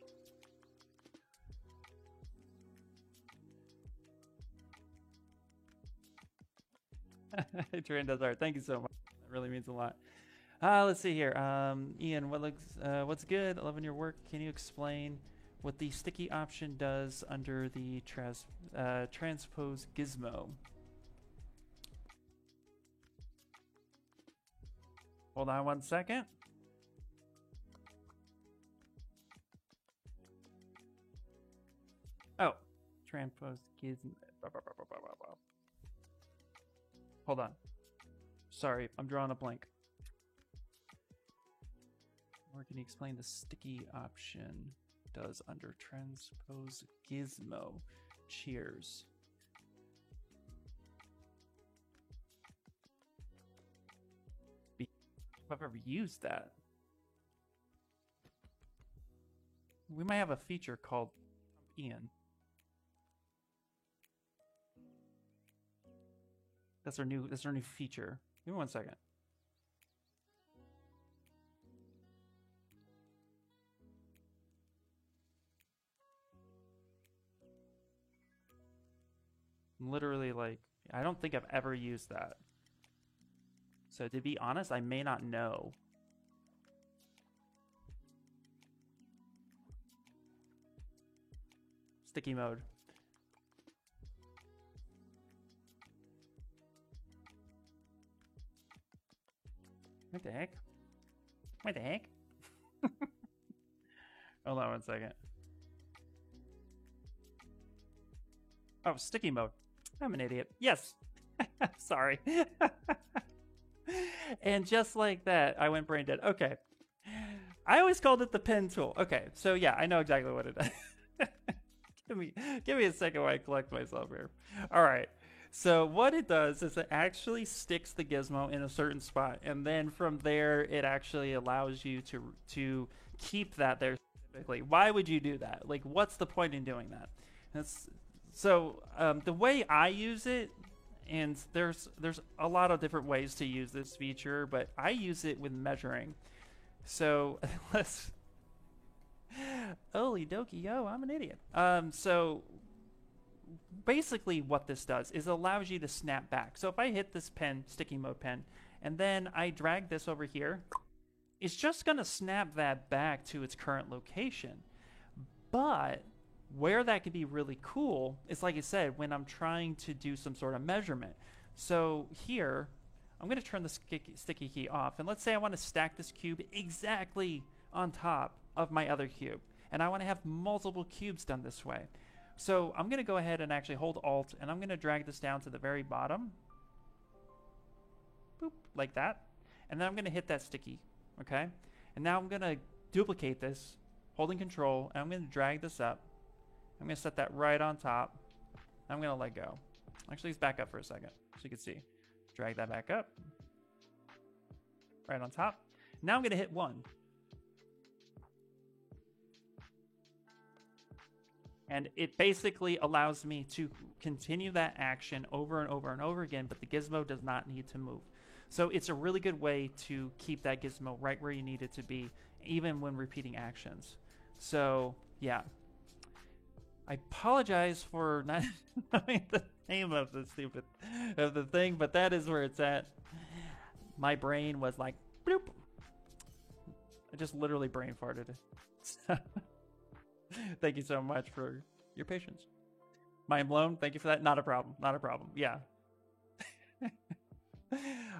Speaker 1: Adrian does art. Thank you so much. That really means a lot. Let's see here. Ian, what's good? Loving your work. Can you explain what the sticky option does under the transpose gizmo? Hold on 1 second. Oh, transpose gizmo. Hold on. Sorry, I'm drawing a blank. Or can you explain the sticky option does under transpose gizmo? Cheers. If I've ever used that. We might have a feature called Ian. That's our new feature. Give me 1 second. Literally, like, I don't think I've ever used that. So to be honest, I may not know. Sticky mode. What the heck? What the heck? Hold on 1 second. Oh, sticky mode. I'm an idiot. Yes. Sorry. And just like that, I went brain dead. Okay. I always called it the pen tool. Okay, so yeah, I know exactly what it does. give me a second while I collect myself here. All right. So what it does is it actually sticks the gizmo in a certain spot, and then from there it actually allows you to keep that there specifically. Why would you do that? Like, what's the point in doing that? So the way I use it, and there's a lot of different ways to use this feature, but I use it with measuring. So let's. Holy dokie, yo, I'm an idiot. So basically what this does is it allows you to snap back. So if I hit this pen, sticky mode pen, and then I drag this over here, it's just going to snap that back to its current location. But where that could be really cool is, like I said, when I'm trying to do some sort of measurement. So here, I'm going to turn the sticky key off. And let's say I want to stack this cube exactly on top of my other cube. And I want to have multiple cubes done this way. So I'm going to go ahead and actually hold Alt, and I'm going to drag this down to the very bottom. Boop, like that. And then I'm going to hit that sticky, okay? And now I'm going to duplicate this, holding Control, and I'm going to drag this up. I'm going to set that right on top. I'm going to let go. Actually, let's back up for a second so you can see. Drag that back up. Right on top. Now I'm going to hit 1. And it basically allows me to continue that action over and over and over again, but the gizmo does not need to move. So it's a really good way to keep that gizmo right where you need it to be, even when repeating actions. So, yeah. I apologize for not knowing the name of the thing, but that is where it's at. My brain was like, bloop. I just literally brain farted. Thank you so much for your patience. Mind blown. Thank you for that. Not a problem. Not a problem. Yeah.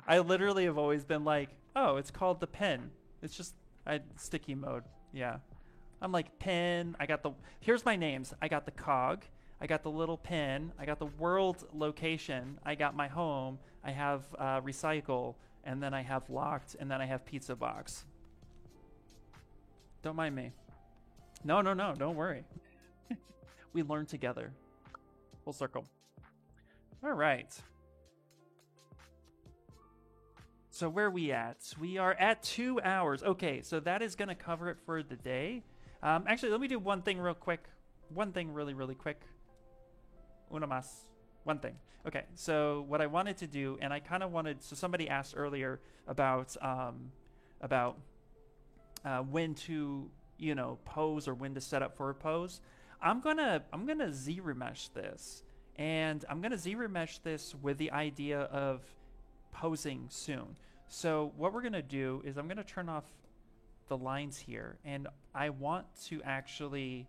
Speaker 1: I literally have always been like, oh, it's called the pen. It's just sticky mode. Yeah. I'm like, pen. Here's my names. I got the cog. I got the little pen. I got the world location. I got my home. I have recycle. And then I have locked. And then I have pizza box. Don't mind me. No, no, no. Don't worry. We learn together. Full circle. All right. So where are we at? We are at 2 hours. Okay, so that is going to cover it for the day. Actually, let me do one thing real quick. One thing really, really quick. Una más. One thing. Okay, so what I wanted to do, and I kind of wanted, so somebody asked earlier about when to, you know, pose or when to set up for a pose. I'm gonna Z-remesh this, and I'm gonna Z-remesh this with the idea of posing soon. So what we're gonna do is I'm gonna turn off the lines here, and I want to actually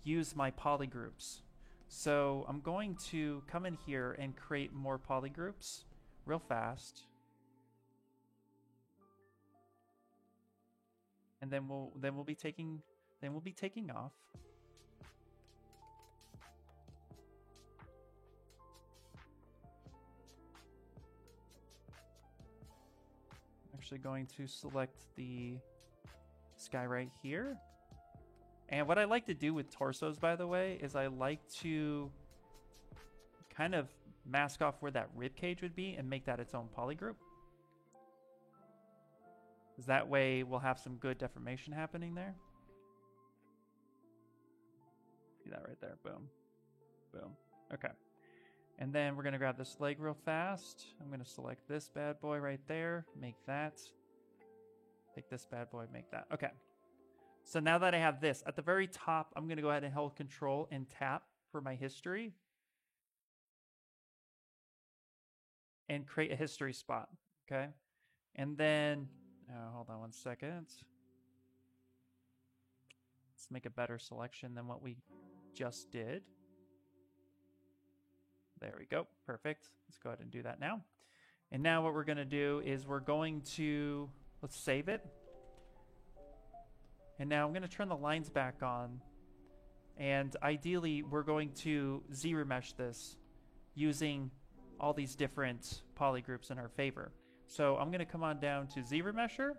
Speaker 1: use my polygroups. So I'm going to come in here and create more polygroups real fast. And then we'll be taking off. I'm actually going to select the sky right here. And what I like to do with torsos, by the way, is I like to kind of mask off where that rib cage would be and make that its own polygroup. Because that way we'll have some good deformation happening there. See that right there. Boom. Boom. Okay. And then we're going to grab this leg real fast. I'm going to select this bad boy right there. Make that. Take this bad boy, make that. Okay. So now that I have this, at the very top, I'm going to go ahead and hold Control and tap for my history. And create a history spot. Okay. And then, hold on 1 second. Let's make a better selection than what we just did. There we go. Perfect. Let's go ahead and do that now. And now what we're going to do is we're going to, let's save it. And now I'm going to turn the lines back on. And ideally, we're going to Z-remesh this using all these different polygroups in our favor. So I'm going to come on down to Z-remesher.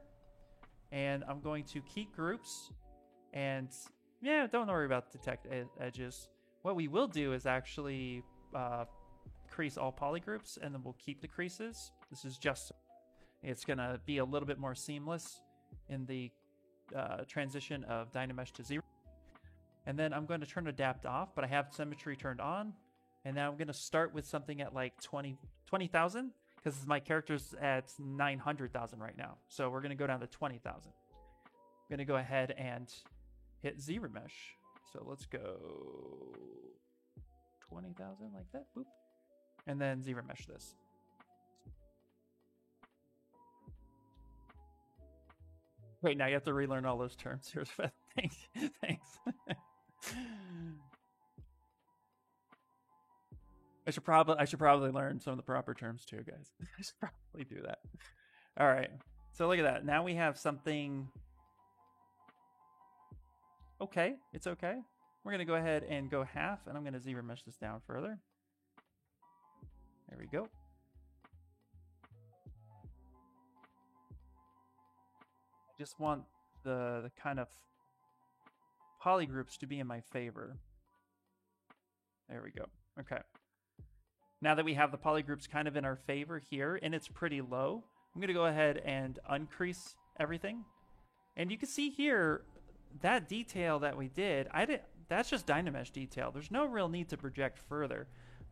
Speaker 1: And I'm going to keep groups. And yeah, don't worry about detect edges. What we will do is actually crease all polygroups, and then we'll keep the creases. This is just, it's going to be a little bit more seamless in the transition of Dynamesh to Z. And then I'm going to turn Adapt off, but I have Symmetry turned on. And now I'm going to start with something at like 20,000, because my character's at 900,000 right now. So we're going to go down to 20,000. I'm going to go ahead and hit Z-remesh. So let's go 20,000 like that. Boop. And then Z-remesh this. Wait, now you have to relearn all those terms here. Thanks. Thanks. I should probably learn some of the proper terms too, guys. I should probably do that. All right. So look at that. Now we have something. Okay, it's okay. We're going to go ahead and go half, and I'm going to Z-remesh this down further. There we go. I just want the kind of polygroups to be in my favor. There we go. Okay. Now that we have the polygroups kind of in our favor here, and it's pretty low, I'm going to go ahead and uncrease everything. And you can see here, that detail that we did, that's just Dynamesh detail. There's no real need to project further.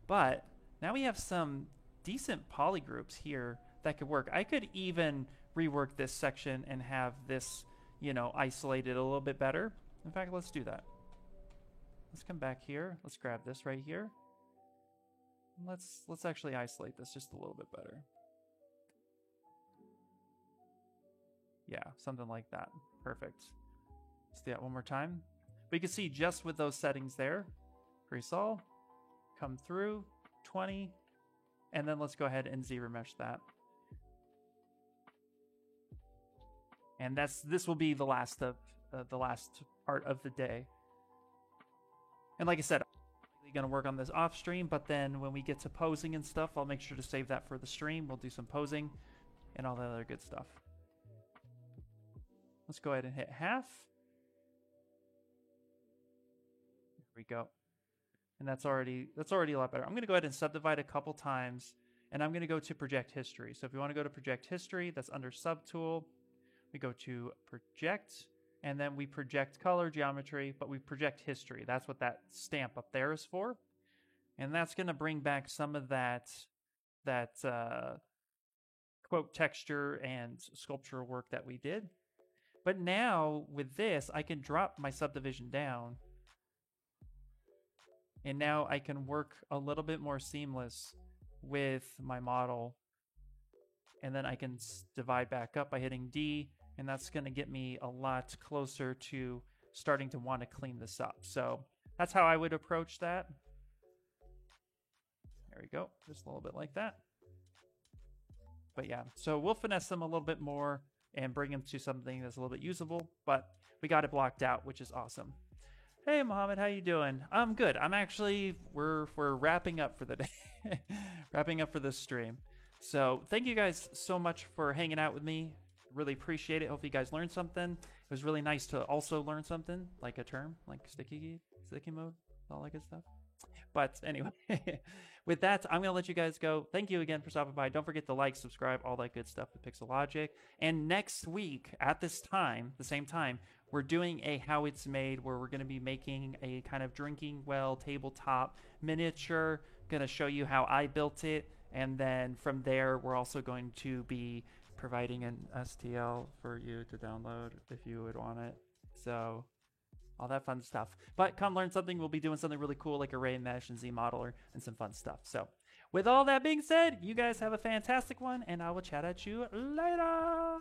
Speaker 1: But now we have some decent polygroups here that could work. I could even rework this section and have this, you know, isolated a little bit better. In fact, let's do that. Let's come back here. Let's grab this right here. Let's actually isolate this just a little bit better. Yeah, something like that. Perfect. Let's do that one more time. But you can see just with those settings there, crease all, come through, 20, and then let's go ahead and Z-remesh that. And this will be the last of the last part of the day. And like I said, I'm going to work on this off stream, but then when we get to posing and stuff, I'll make sure to save that for the stream. We'll do some posing and all the other good stuff. Let's go ahead and hit half. go. And that's already a lot better. I'm going to go ahead and subdivide a couple times, and I'm going to go to project history. So if you want to go to project history, that's under subtool. We go to project, and then we project color geometry, but we project history. That's what that stamp up there is for. And that's going to bring back some of that quote texture and sculptural work that we did. But now with this, I can drop my subdivision down, and now I can work a little bit more seamless with my model. And then I can divide back up by hitting D, and that's going to get me a lot closer to starting to want to clean this up. So that's how I would approach that. There we go, just a little bit like that. But yeah, so we'll finesse them a little bit more and bring them to something that's a little bit usable, but we got it blocked out, which is awesome. Hey, Mohammed, how you doing? I'm good. I'm actually, we're wrapping up for the day, wrapping up for this stream. So thank you guys so much for hanging out with me. Really appreciate it. Hope you guys learned something. It was really nice to also learn something, like a term, like sticky mode, all that good stuff. But anyway, with that, I'm going to let you guys go. Thank you again for stopping by. Don't forget to like, subscribe, all that good stuff with Pixelogic. And next week at this time, the same time, we're doing a How It's Made, where we're going to be making a kind of drinking well tabletop miniature. Going to show you how I built it. And then from there, we're also going to be providing an STL for you to download if you would want it. So all that fun stuff. But come learn something. We'll be doing something really cool like Array Mesh and Z-Modeler and some fun stuff. So with all that being said, you guys have a fantastic one, and I will chat at you later.